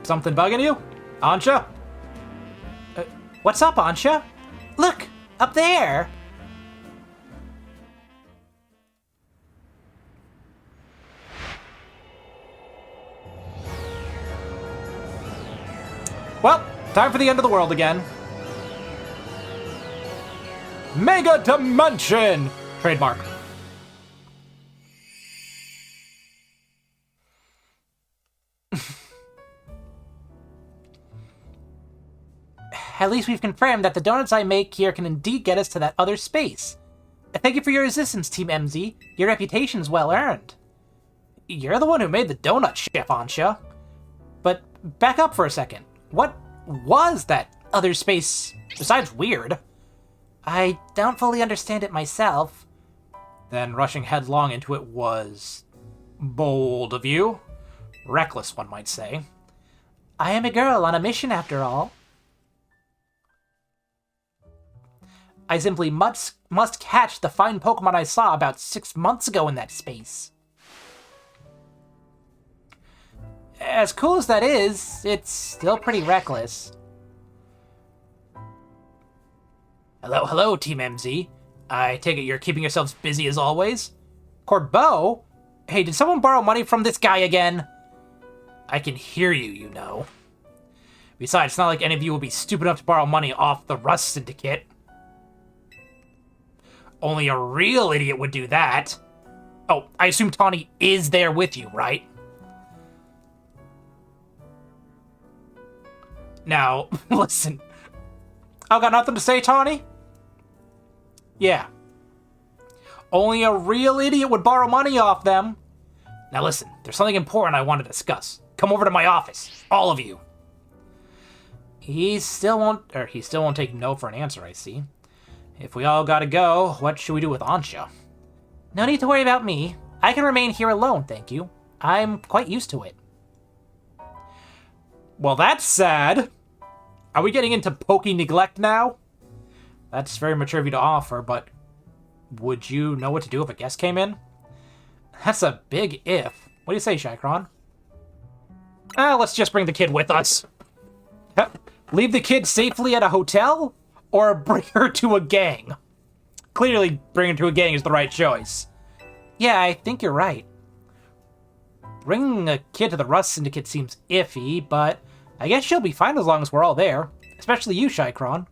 Something bugging you? Ansha? What's up, Ansha? Look! Up there! Well, time for the end of the world again. Mega DImension! Trademark. At least we've confirmed that the donuts I make here can indeed get us to that other space. Thank you for your assistance, Team MZ. Your reputation's well earned. You're the one who made the donut, Chef Ansha. But back up for a second. What was that other space besides weird? I don't fully understand it myself. Then rushing headlong into it was bold of you. Reckless, one might say. I am a girl on a mission after all. I simply must catch the fine Pokemon I saw about 6 months ago in that space. As cool as that is, it's still pretty reckless. Hello, Team MZ. I take it you're keeping yourselves busy as always? Corbeau? Hey, did someone borrow money from this guy again? I can hear you, you know. Besides, it's not like any of you will be stupid enough to borrow money off the Rust Syndicate. Only a real idiot would do that. Oh, I assume Tawny is there with you, right? Now, listen. I've got nothing to say, Tawny? Yeah. Only a real idiot would borrow money off them. Now listen, there's something important I want to discuss. Come over to my office, all of you. He still won't take no for an answer, I see. If we all gotta go, what should we do with Ansha? No need to worry about me. I can remain here alone, thank you. I'm quite used to it. Well, that's sad. Are we getting into pokey neglect now? That's very mature of you to offer, but would you know what to do if a guest came in? That's a big if. What do you say, Shycron? Let's just bring the kid with us. Leave the kid safely at a hotel, or bring her to a gang? Clearly, bring her to a gang is the right choice. Yeah, I think you're right. Bringing a kid to the Rust Syndicate seems iffy, but I guess she'll be fine as long as we're all there. Especially you, Shycron.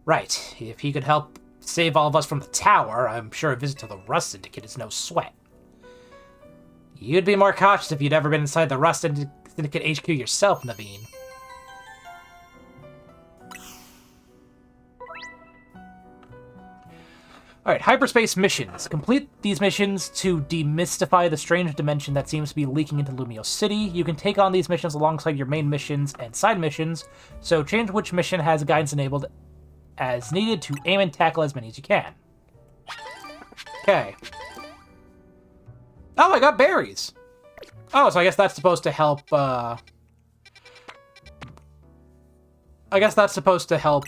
Right, if he could help save all of us from the tower, I'm sure a visit to the Rust Syndicate is no sweat. You'd be more cautious if you'd ever been inside the Rust Syndicate HQ yourself, Naveen. Alright, hyperspace missions. Complete these missions to demystify the strange dimension that seems to be leaking into Lumiose City. You can take on these missions alongside your main missions and side missions, so change which mission has guidance enabled as needed to aim and tackle as many as you can. Okay. Oh, I got berries! Oh, so I guess that's supposed to help, I guess that's supposed to help,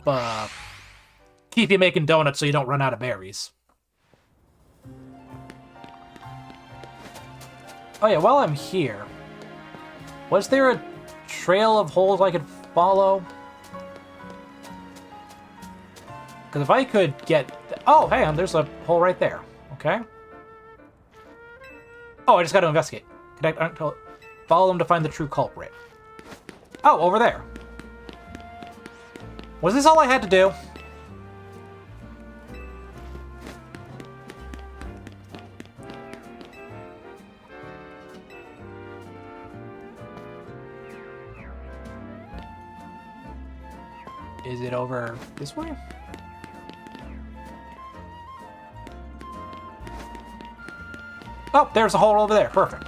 keep you making donuts so you don't run out of berries. Oh yeah, while I'm here, was there a trail of holes I could follow? Because if I could get... Oh, hang on, there's a hole right there. Okay. Oh, I just got to investigate. Follow them to find the true culprit. Oh, over there. Was this all I had to do? Is it over this way? Oh, there's a hole over there. Perfect.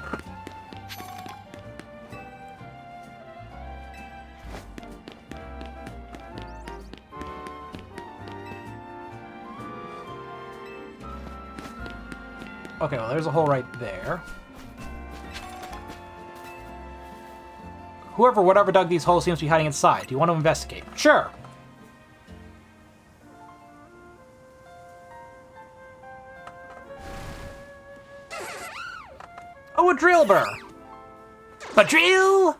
Okay, well, there's a hole right there. Whatever dug these holes seems to be hiding inside. Do you want to investigate? Sure. Oh, a drill burr! A drill!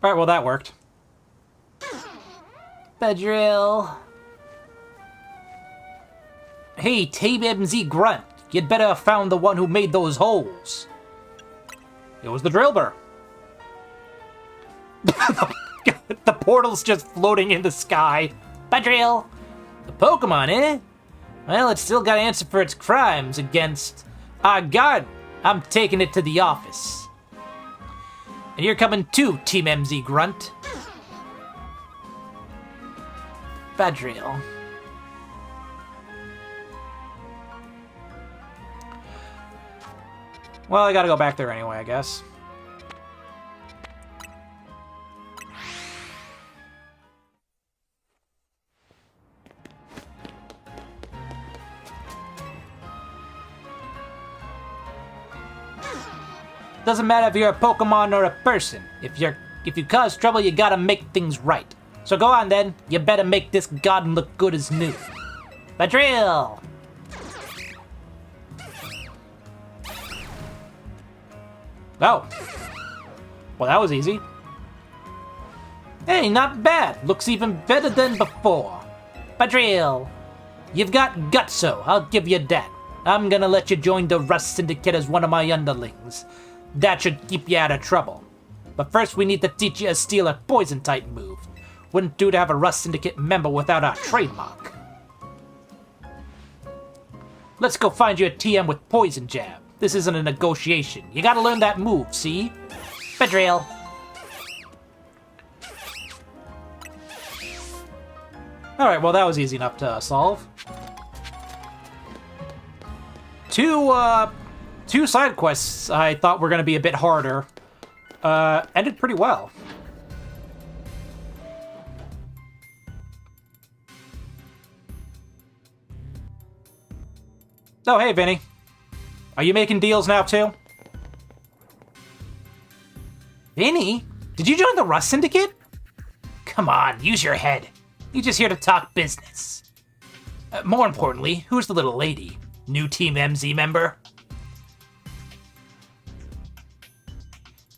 Alright, well that worked. The drill. Hey, TMZ Grunt, you'd better have found the one who made those holes. It was the Drillbur. The portal's just floating in the sky. Badrill! The Pokemon, eh? Well, it's still got to answer for its crimes against our guard. I'm taking it to the office. And you're coming too, Team MZ Grunt. Badrill. Well, I gotta go back there anyway, I guess. Doesn't matter if you're a Pokemon or a person. If you cause trouble, you gotta make things right. So go on then. You better make this garden look good as new. Badrill! Oh. Well, that was easy. Hey, not bad. Looks even better than before. Badrill, you've got gutso, I'll give you that. I'm gonna let you join the Rust Syndicate as one of my underlings. That should keep you out of trouble. But first we need to teach you a steal a poison type move. Wouldn't do to have a Rust Syndicate member without our trademark. Let's go find you a TM with Poison Jab. This isn't a negotiation. You gotta learn that move, see? Badrill. Alright, well that was easy enough to solve. Two side quests I thought were gonna be a bit harder. Ended pretty well. Oh, hey, Vinny. Are you making deals now, too? Vinny? Did you join the Rust Syndicate? Come on, use your head. You're just here to talk business. More importantly, who's the little lady? New Team MZ member?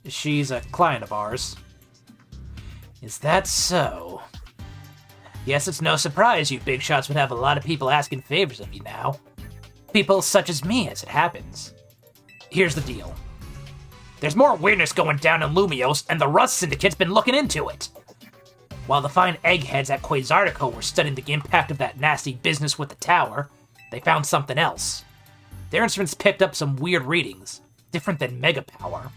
She's a client of ours. Is that so? Yes, it's no surprise you big shots would have a lot of people asking favors of you now. People such as me, as it happens. Here's the deal. There's more weirdness going down in Lumiose, and the Rust Syndicate's been looking into it. While the fine eggheads at Quasartico were studying the impact of that nasty business with the tower, they found something else. Their instruments picked up some weird readings, different than mega power.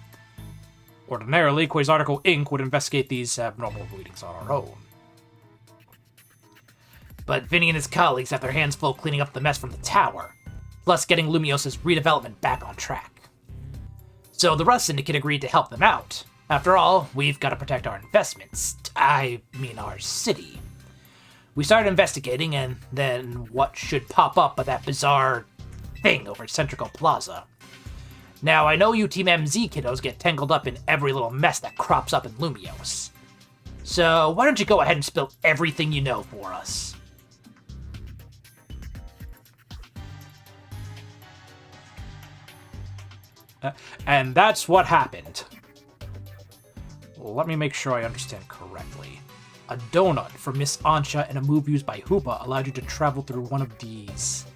Ordinarily, Quasartico Inc. would investigate these abnormal readings on our own. But Vinny and his colleagues have their hands full cleaning up the mess from the tower, plus getting Lumiose's redevelopment back on track. So the Rust Syndicate agreed to help them out. After all, we've got to protect our investments. I mean our city. We started investigating, and then what should pop up but that bizarre thing over at Centrico Plaza. Now, I know you Team MZ kiddos get tangled up in every little mess that crops up in Lumiose. So why don't you go ahead and spill everything you know for us? And that's what happened. Let me make sure I understand correctly. A donut from Miss Ansha and a move used by Hoopa allowed you to travel through one of these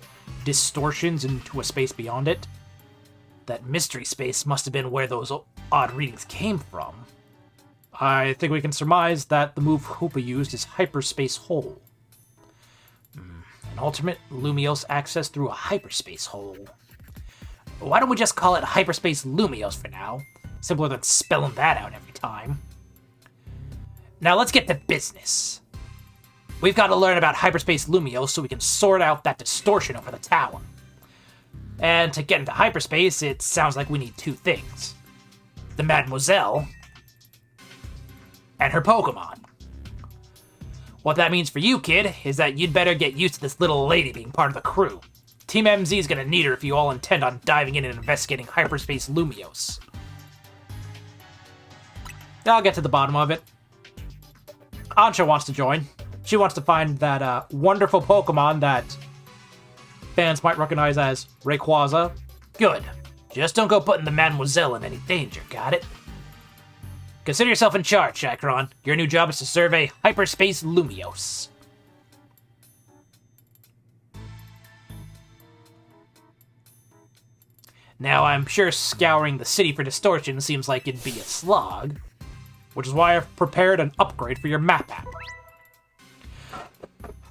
distortions into a space beyond it. That mystery space must have been where those odd readings came from. I think we can surmise that the move Hoopa used is Hyperspace Hole. An ultimate Lumiose access through a hyperspace hole. Why don't we just call it Hyperspace Lumiose for now? Simpler than spelling that out every time. Now let's get to business. We've got to learn about Hyperspace Lumiose so we can sort out that distortion over the tower. And to get into hyperspace, it sounds like we need two things. The Mademoiselle and her Pokemon. What that means for you, kid, is that you'd better get used to this little lady being part of the crew. Team MZ is gonna need her if you all intend on diving in and investigating Hyperspace Lumiose. I'll get to the bottom of it. Ansha wants to join. She wants to find that wonderful Pokemon that fans might recognize as Rayquaza. Good. Just don't go putting the Mademoiselle in any danger, got it? Consider yourself in charge, Chakron. Your new job is to survey Hyperspace Lumiose. Now, I'm sure scouring the city for distortion seems like it'd be a slog, which is why I've prepared an upgrade for your map app.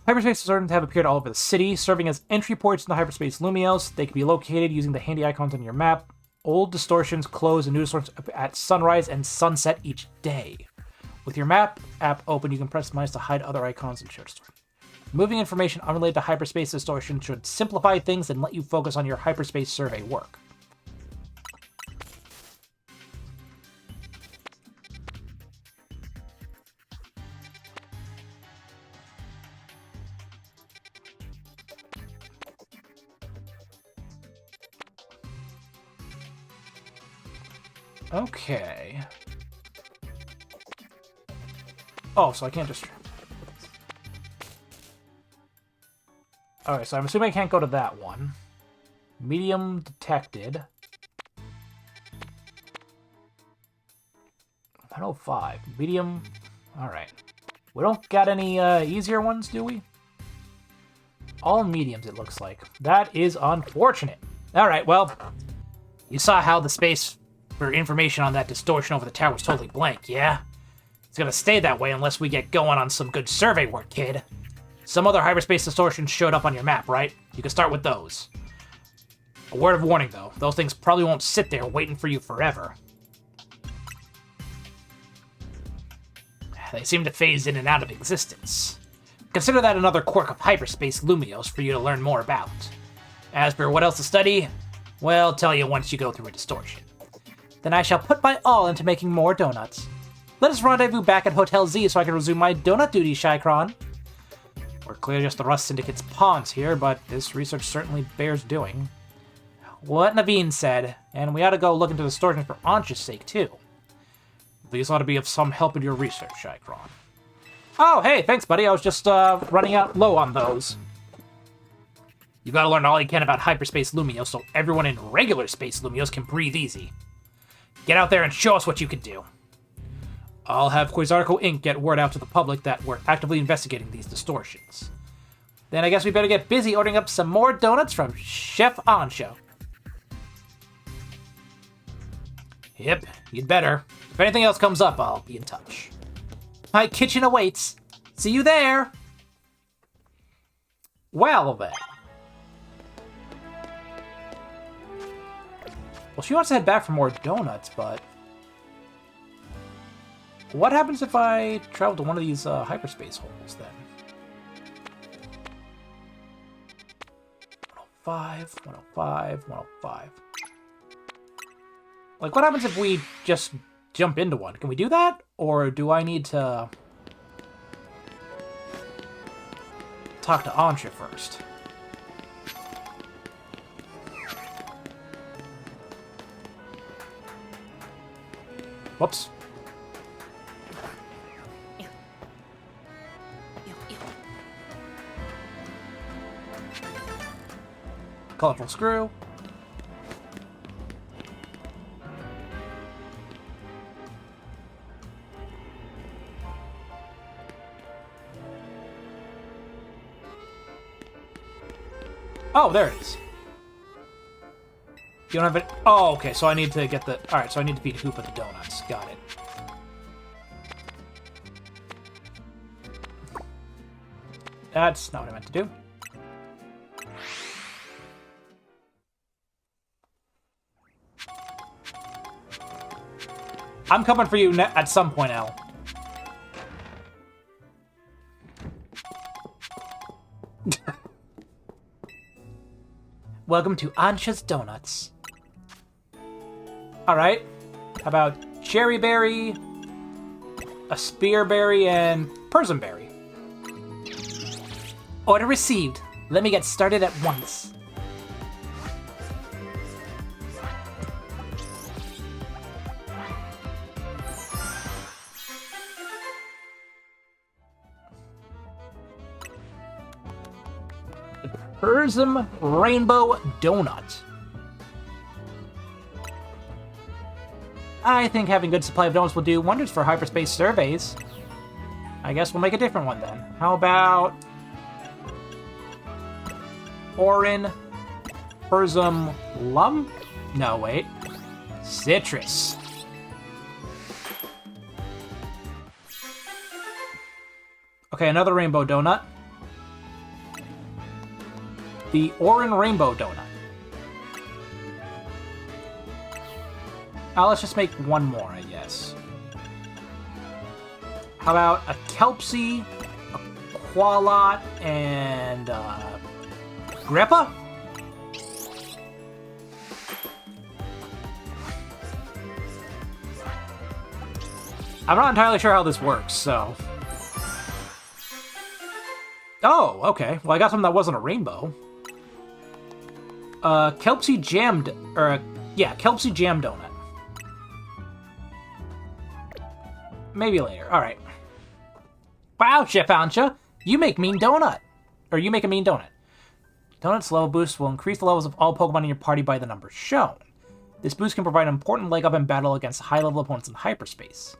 Hyperspace distortions have appeared all over the city, serving as entry ports into Hyperspace Lumiose. They can be located using the handy icons on your map. Old distortions close and new distortions at sunrise and sunset each day. With your map app open, you can press minus to hide other icons and show distortion. Moving information unrelated to hyperspace distortion should simplify things and let you focus on your hyperspace survey work. Okay. Oh, so I can't just... Okay, so I'm assuming I can't go to that one. Medium detected. 105. Medium... Alright. We don't got any easier ones, do we? All mediums, it looks like. That is unfortunate. Alright, well... You saw how the space for information on that distortion over the tower was totally blank, yeah? It's gonna stay that way unless we get going on some good survey work, kid. Some other hyperspace distortions showed up on your map, right? You can start with those. A word of warning, though. Those things probably won't sit there waiting for you forever. They seem to phase in and out of existence. Consider that another quirk of Hyperspace Lumiose for you to learn more about. As for what else to study, well, I'll tell you once you go through a distortion. Then I shall put my all into making more donuts. Let us rendezvous back at Hotel Z so I can resume my donut duties, Shycron. We're clearly just the Rust Syndicate's pawns here, but this research certainly bears doing. What Naveen said, and we ought to go look into the distortion for Ansha's sake, too. These ought to be of some help in your research, Shycron. Oh, hey, thanks, buddy. I was just running out low on those. You gotta learn all you can about Hyperspace Lumiose so everyone in regular Space Lumiose can breathe easy. Get out there and show us what you can do. I'll have Quasarticle Inc. get word out to the public that we're actively investigating these distortions. Then I guess we better get busy ordering up some more donuts from Chef Ancho. Yep, you'd better. If anything else comes up, I'll be in touch. My kitchen awaits. See you there! Well, then. Well, she wants to head back for more donuts, but... what happens if I travel to one of these hyperspace holes, then? 105, 105, 105. Like, what happens if we just jump into one? Can we do that? Or do I need to talk to Ansha first? Whoops. Colorful screw. Oh, there it is. You don't have it. Oh, okay. So I need to get the. All right. So I need to feed Hoopa the donuts. Got it. That's not what I meant to do. I'm coming for you at some point, Al. Welcome to Ansha's Donuts. Alright. How about cherry berry, a spearberry, and persimberry? Order received. Let me get started at once. Persim Rainbow Donut. I think having a good supply of donuts will do wonders for hyperspace surveys. I guess we'll make a different one then. How about Orin Persim Lum? No, wait. Citrus. Okay, another rainbow donut. The Orin Rainbow Donut. Let's just make one more, I guess. How about a Kelpsie, a Qualot, and Greppa? I'm not entirely sure how this works, so... Oh, okay. Well, I got something that wasn't a rainbow. Kelpsie Jam... Kelpsie Jam Donut. Maybe later. Alright. Wow, Chef Ansha! You make mean donut! Or you make a mean donut. Donut's level boost will increase the levels of all Pokemon in your party by the numbers shown. This boost can provide an important leg up in battle against high-level opponents in hyperspace.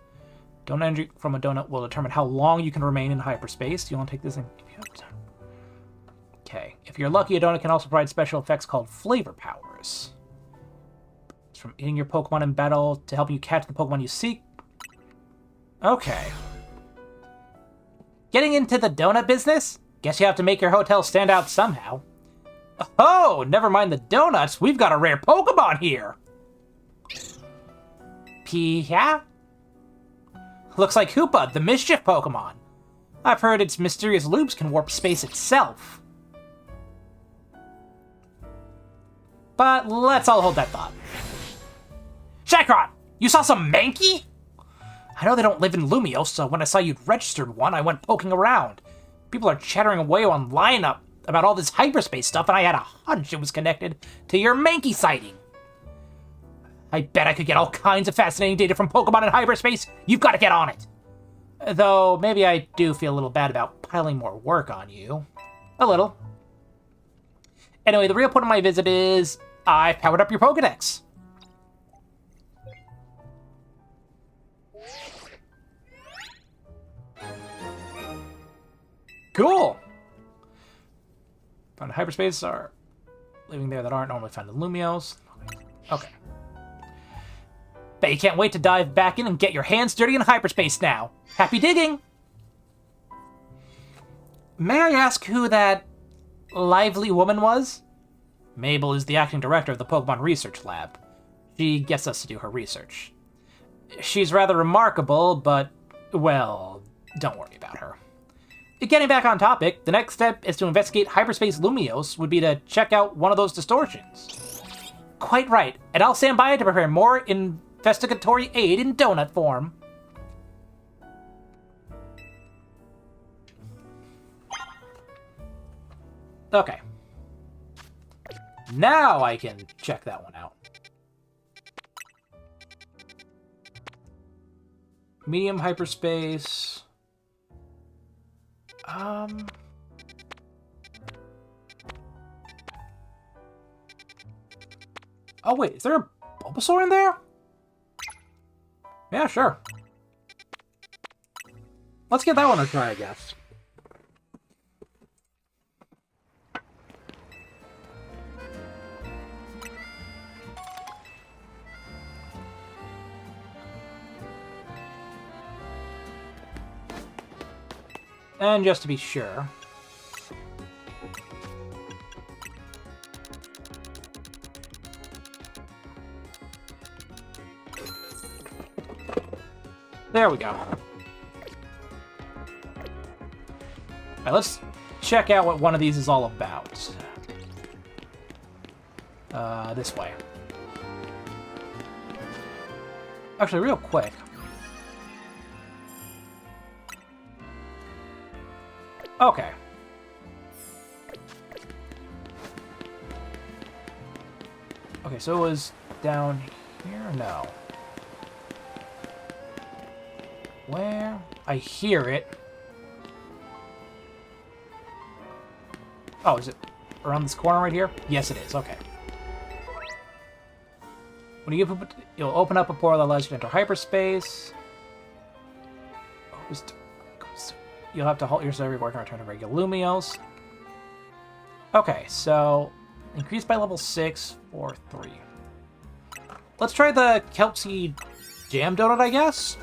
Donut energy from a donut will determine how long you can remain in hyperspace. You want to take this and... Okay. If you're lucky, a donut can also provide special effects called flavor powers. It's from eating your Pokemon in battle to help you catch the Pokemon you seek. Okay. Getting into the donut business? Guess you have to make your hotel stand out somehow. Oh, never mind the donuts. We've got a rare Pokemon here. Yeah? Looks like Hoopa, the Mischief Pokemon. I've heard its mysterious loops can warp space itself. But let's all hold that thought. Chakron, you saw some Mankey? I know they don't live in Lumiose, so when I saw you'd registered one, I went poking around. People are chattering away online about all this hyperspace stuff, and I had a hunch it was connected to your Mankey sighting. I bet I could get all kinds of fascinating data from Pokemon in hyperspace. You've got to get on it. Though, maybe I do feel a little bad about piling more work on you. A little. Anyway, the real point of my visit is I've powered up your Pokedex. Cool! Found hyperspace are living there that aren't normally found in Lumiose. Okay. Bet you can't wait to dive back in and get your hands dirty in hyperspace now. Happy digging! May I ask who that lively woman was? Mabel is the acting director of the Pokemon Research Lab. She gets us to do her research. She's rather remarkable, but, well, don't worry about her. Getting back on topic, the next step is to investigate Hyperspace Lumiose would be to check out one of those distortions. Quite right, and I'll stand by to prepare more investigatory aid in donut form. Okay. Now I can check that one out. Medium hyperspace. Oh wait, is there a Bulbasaur in there? Yeah, sure. Let's get that one a try, I guess. And just to be sure... There we go. Alright, let's check out what one of these is all about. This way. Actually, real quick. Okay. Okay, so it was down here? No. Where? I hear it. Oh, is it around this corner right here? Yes, it is. Okay. When you get, you'll open up a portal that allows you to enter hyperspace. You'll have to halt your survey work and return to regular Lumiose. Okay, so increased by level 6 or 3. Let's try the Kelpsy Jam Donut, I guess?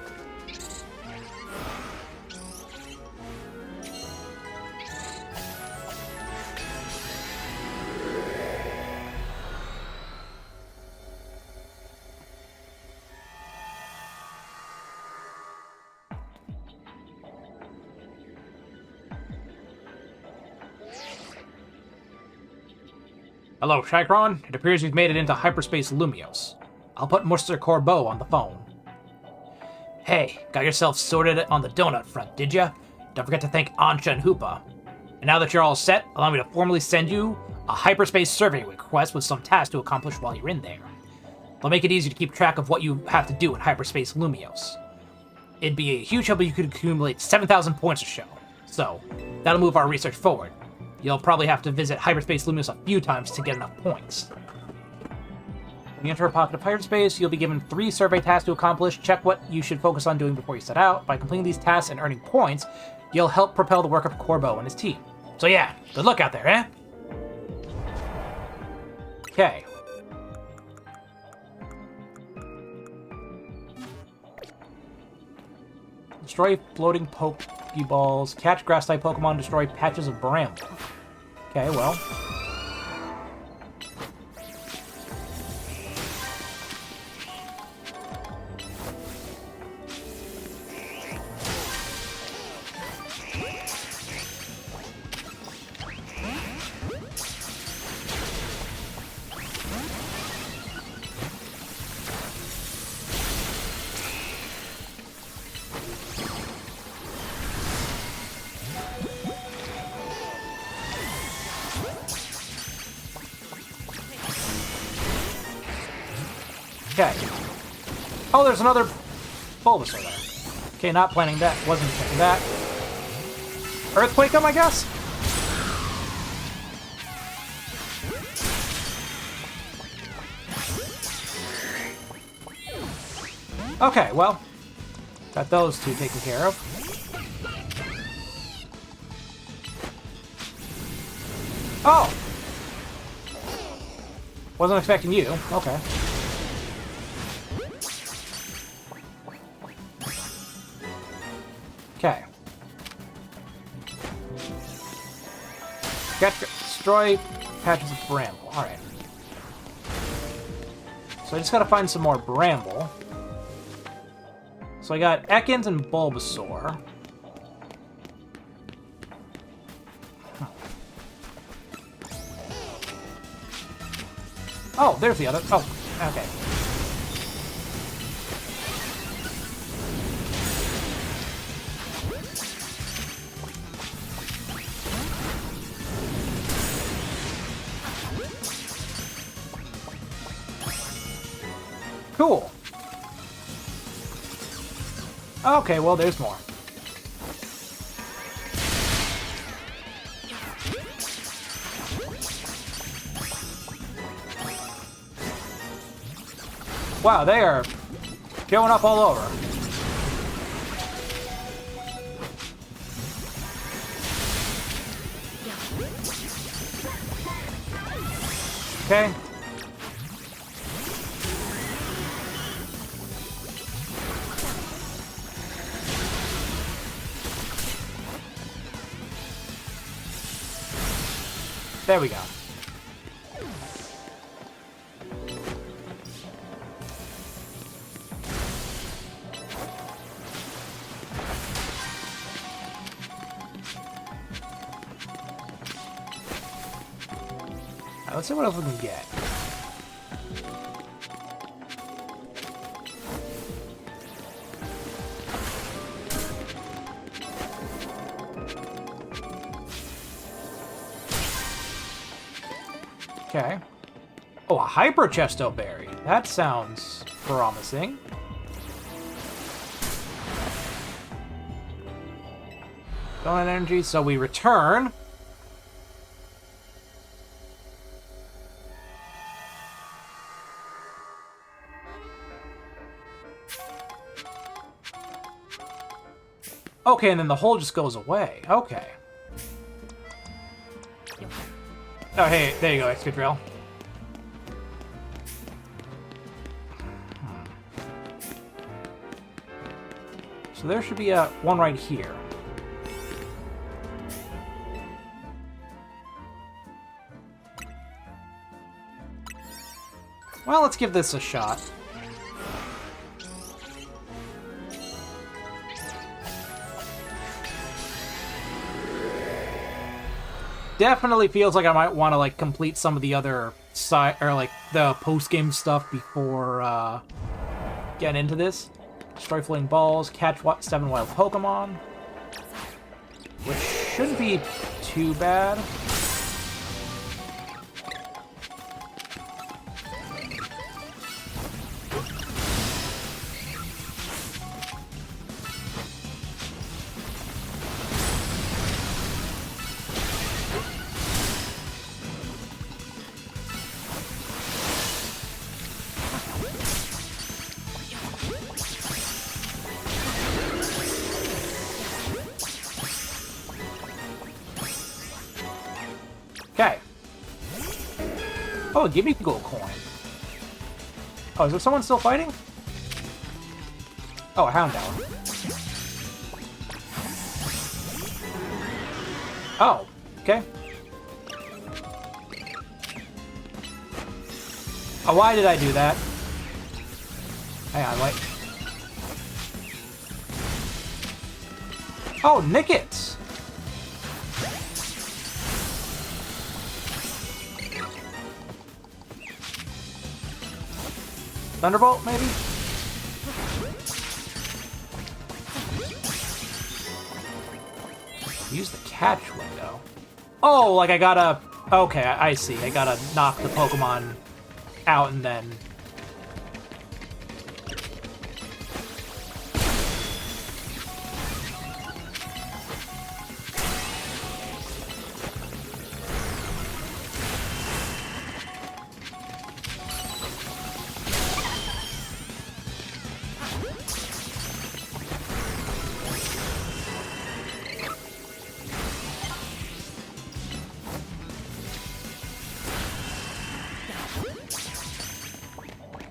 Hello, Shycron. It appears you've made it into Hyperspace Lumiose. I'll put Mr. Corbeau on the phone. Hey, got yourself sorted on the donut front, did ya? Don't forget to thank Ansha and Hoopa. And now that you're all set, allow me to formally send you a hyperspace survey request with some tasks to accomplish while you're in there. They'll make it easy to keep track of what you have to do in Hyperspace Lumiose. It'd be a huge help if you could accumulate 7,000 points or so. So, that'll move our research forward. You'll probably have to visit Hyperspace Lumiose a few times to get enough points. When you enter a pocket of hyperspace, you'll be given 3 survey tasks to accomplish. Check what you should focus on doing before you set out. By completing these tasks and earning points, you'll help propel the work of Corbeau and his team. So yeah, good luck out there, eh? Okay. Destroy floating Pokeballs. Catch grass-type Pokemon. Destroy patches of bramble. Okay, well. Okay. Oh, there's another Bulbasaur there. Okay, not planning that. Wasn't planning that. Earthquake him, I guess? Okay, well, got those two taken care of. Oh! Wasn't expecting you. Okay. Okay. Destroy patches of bramble. Alright. So I just gotta find some more bramble. So I got Ekans and Bulbasaur. Oh, there's the other. Oh, okay. Cool. Okay, well, there's more. Wow, they are showing up all over. Okay. There we go. Now, let's see what else we can get. Okay. Oh, a Hyper Chesto Berry. That sounds promising. Donut energy, so we return. Okay, and then the hole just goes away. Okay. Oh, hey, there you go, Excadrill. So there should be one right here. Well, let's give this a shot. Definitely feels like I might want to complete some of the other side or the post-game stuff before getting into this. Destroy floating balls, catch 7 wild Pokemon, which shouldn't be too bad. Okay. Oh, give me gold coin. Oh, is there someone still fighting? Oh, a Houndour. Oh, okay. Oh, why did I do that? Hang on, wait. Oh, Nickets! Thunderbolt, maybe? Use the catch window. Oh, like I gotta... Okay, I see. I gotta knock the Pokemon out and then...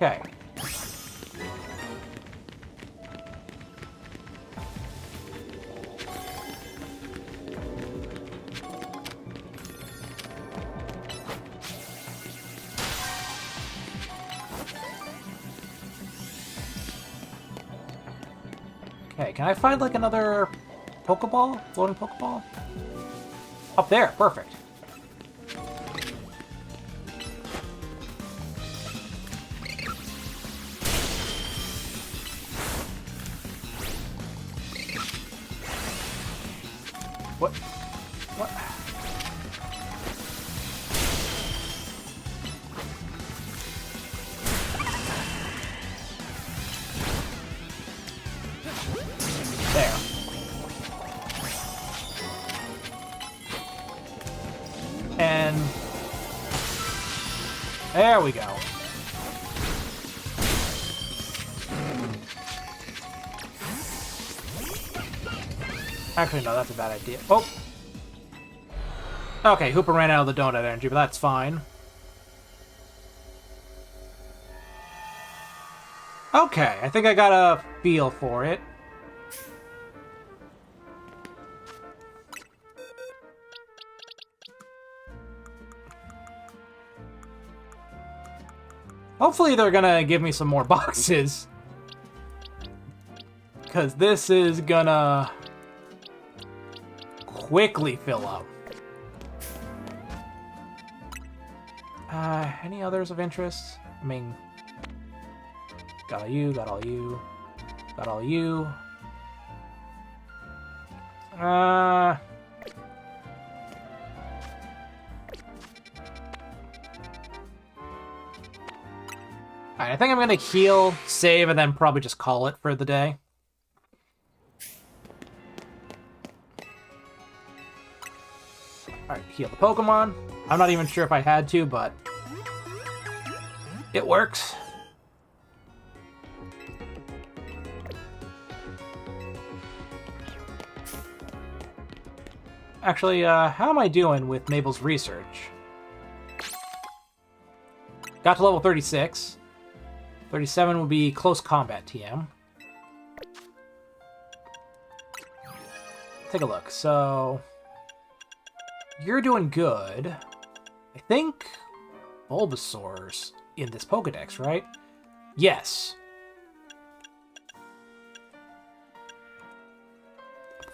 Okay. Okay, can I find like another Pokeball? Floating Pokeball? Up there, perfect. What? What? There. And there we go. Actually, no, that's a bad idea. Oh! Okay, Hooper ran out of the donut energy, but that's fine. Okay, I think I got a feel for it. Hopefully they're gonna give me some more boxes. Because this is gonna quickly fill up. Any others of interest? I mean, got all you, got all you, got all you. Alright, I think I'm gonna heal, save, and then probably just call it for the day. Alright, heal the Pokemon. I'm not even sure if I had to, but it works. Actually, how am I doing with Mabel's research? Got to level 36. 37 would be close combat TM. Take a look. So, you're doing good. I think Bulbasaur's in this Pokedex, right? Yes.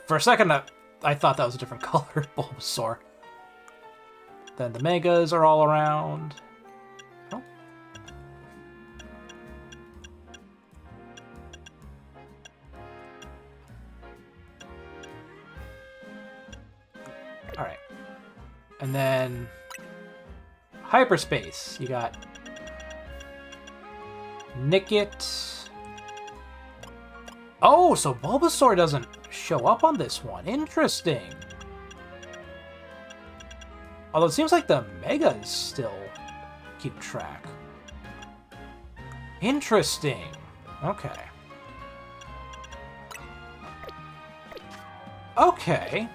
For a second, I thought that was a different color Bulbasaur. Then the Megas are all around. Oh. Alright. And then Hyperspace. You got Nickit. Oh, so Bulbasaur doesn't show up on this one. Interesting. Although it seems like the Megas still keep track. Interesting. Okay. Okay.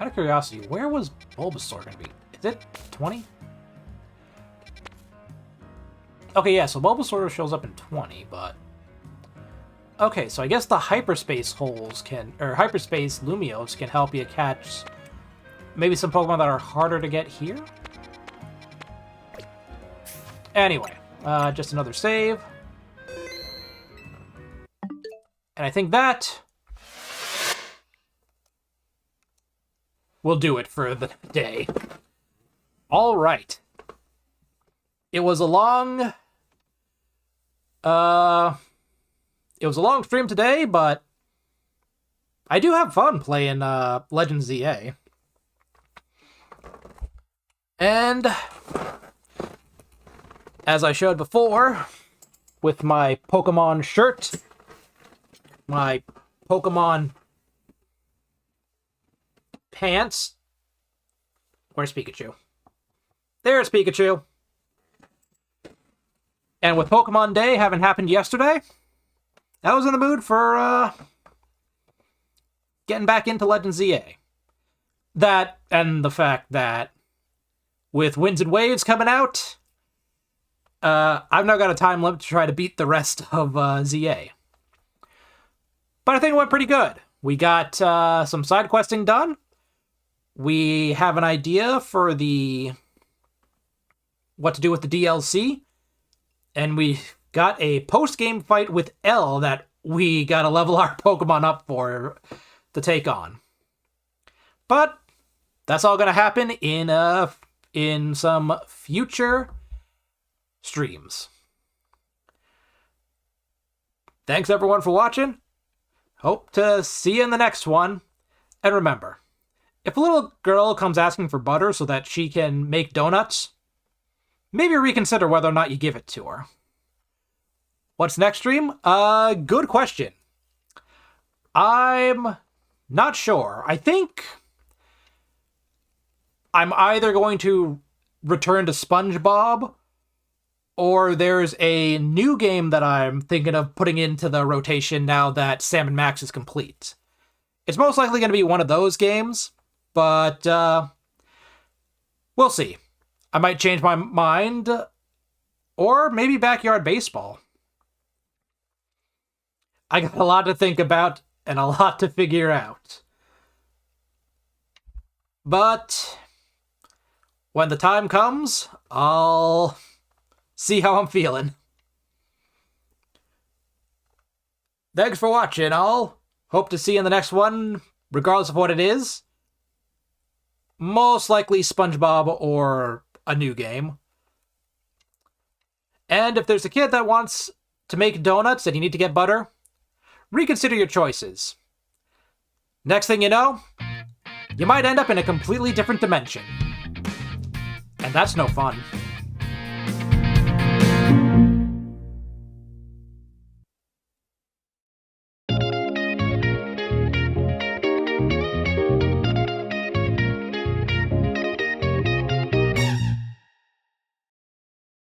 Out of curiosity, where was Bulbasaur going to be? Is it 20? Okay, yeah, so Bulbasaur shows up in 20, but... Okay, so I guess the Hyperspace holes can... Or Hyperspace Lumiose can help you catch maybe some Pokemon that are harder to get here? Anyway, just another save. And I think that will do it for the day. All right. It was a long... It was a long stream today, but I do have fun playing Legends ZA. And as I showed before, with my Pokemon shirt, my Pokemon pants. Where's Pikachu? There's Pikachu. And with Pokemon Day having happened yesterday, I was in the mood for getting back into Legends ZA. That, and the fact that with Winds and Waves coming out, I've now got a time limit to try to beat the rest of ZA. But I think it went pretty good. We got some side questing done. We have an idea for what to do with the DLC. And we got a post-game fight with L that we gotta level our Pokemon up for to take on. But that's all gonna happen in some future streams. Thanks everyone for watching. Hope to see you in the next one. And remember, if a little girl comes asking for butter so that she can make donuts, maybe reconsider whether or not you give it to her. What's next stream? Good question. I'm not sure. I think I'm either going to return to SpongeBob, or there's a new game that I'm thinking of putting into the rotation now that Sam & Max is complete. It's most likely going to be one of those games, but we'll see. I might change my mind, or maybe Backyard Baseball. I got a lot to think about and a lot to figure out. But when the time comes, I'll see how I'm feeling. Thanks for watching, all. Hope to see you in the next one, regardless of what it is. Most likely SpongeBob or a new game. And if there's a kid that wants to make donuts and you need to get butter, reconsider your choices. Next thing you know, you might end up in a completely different dimension. And that's no fun.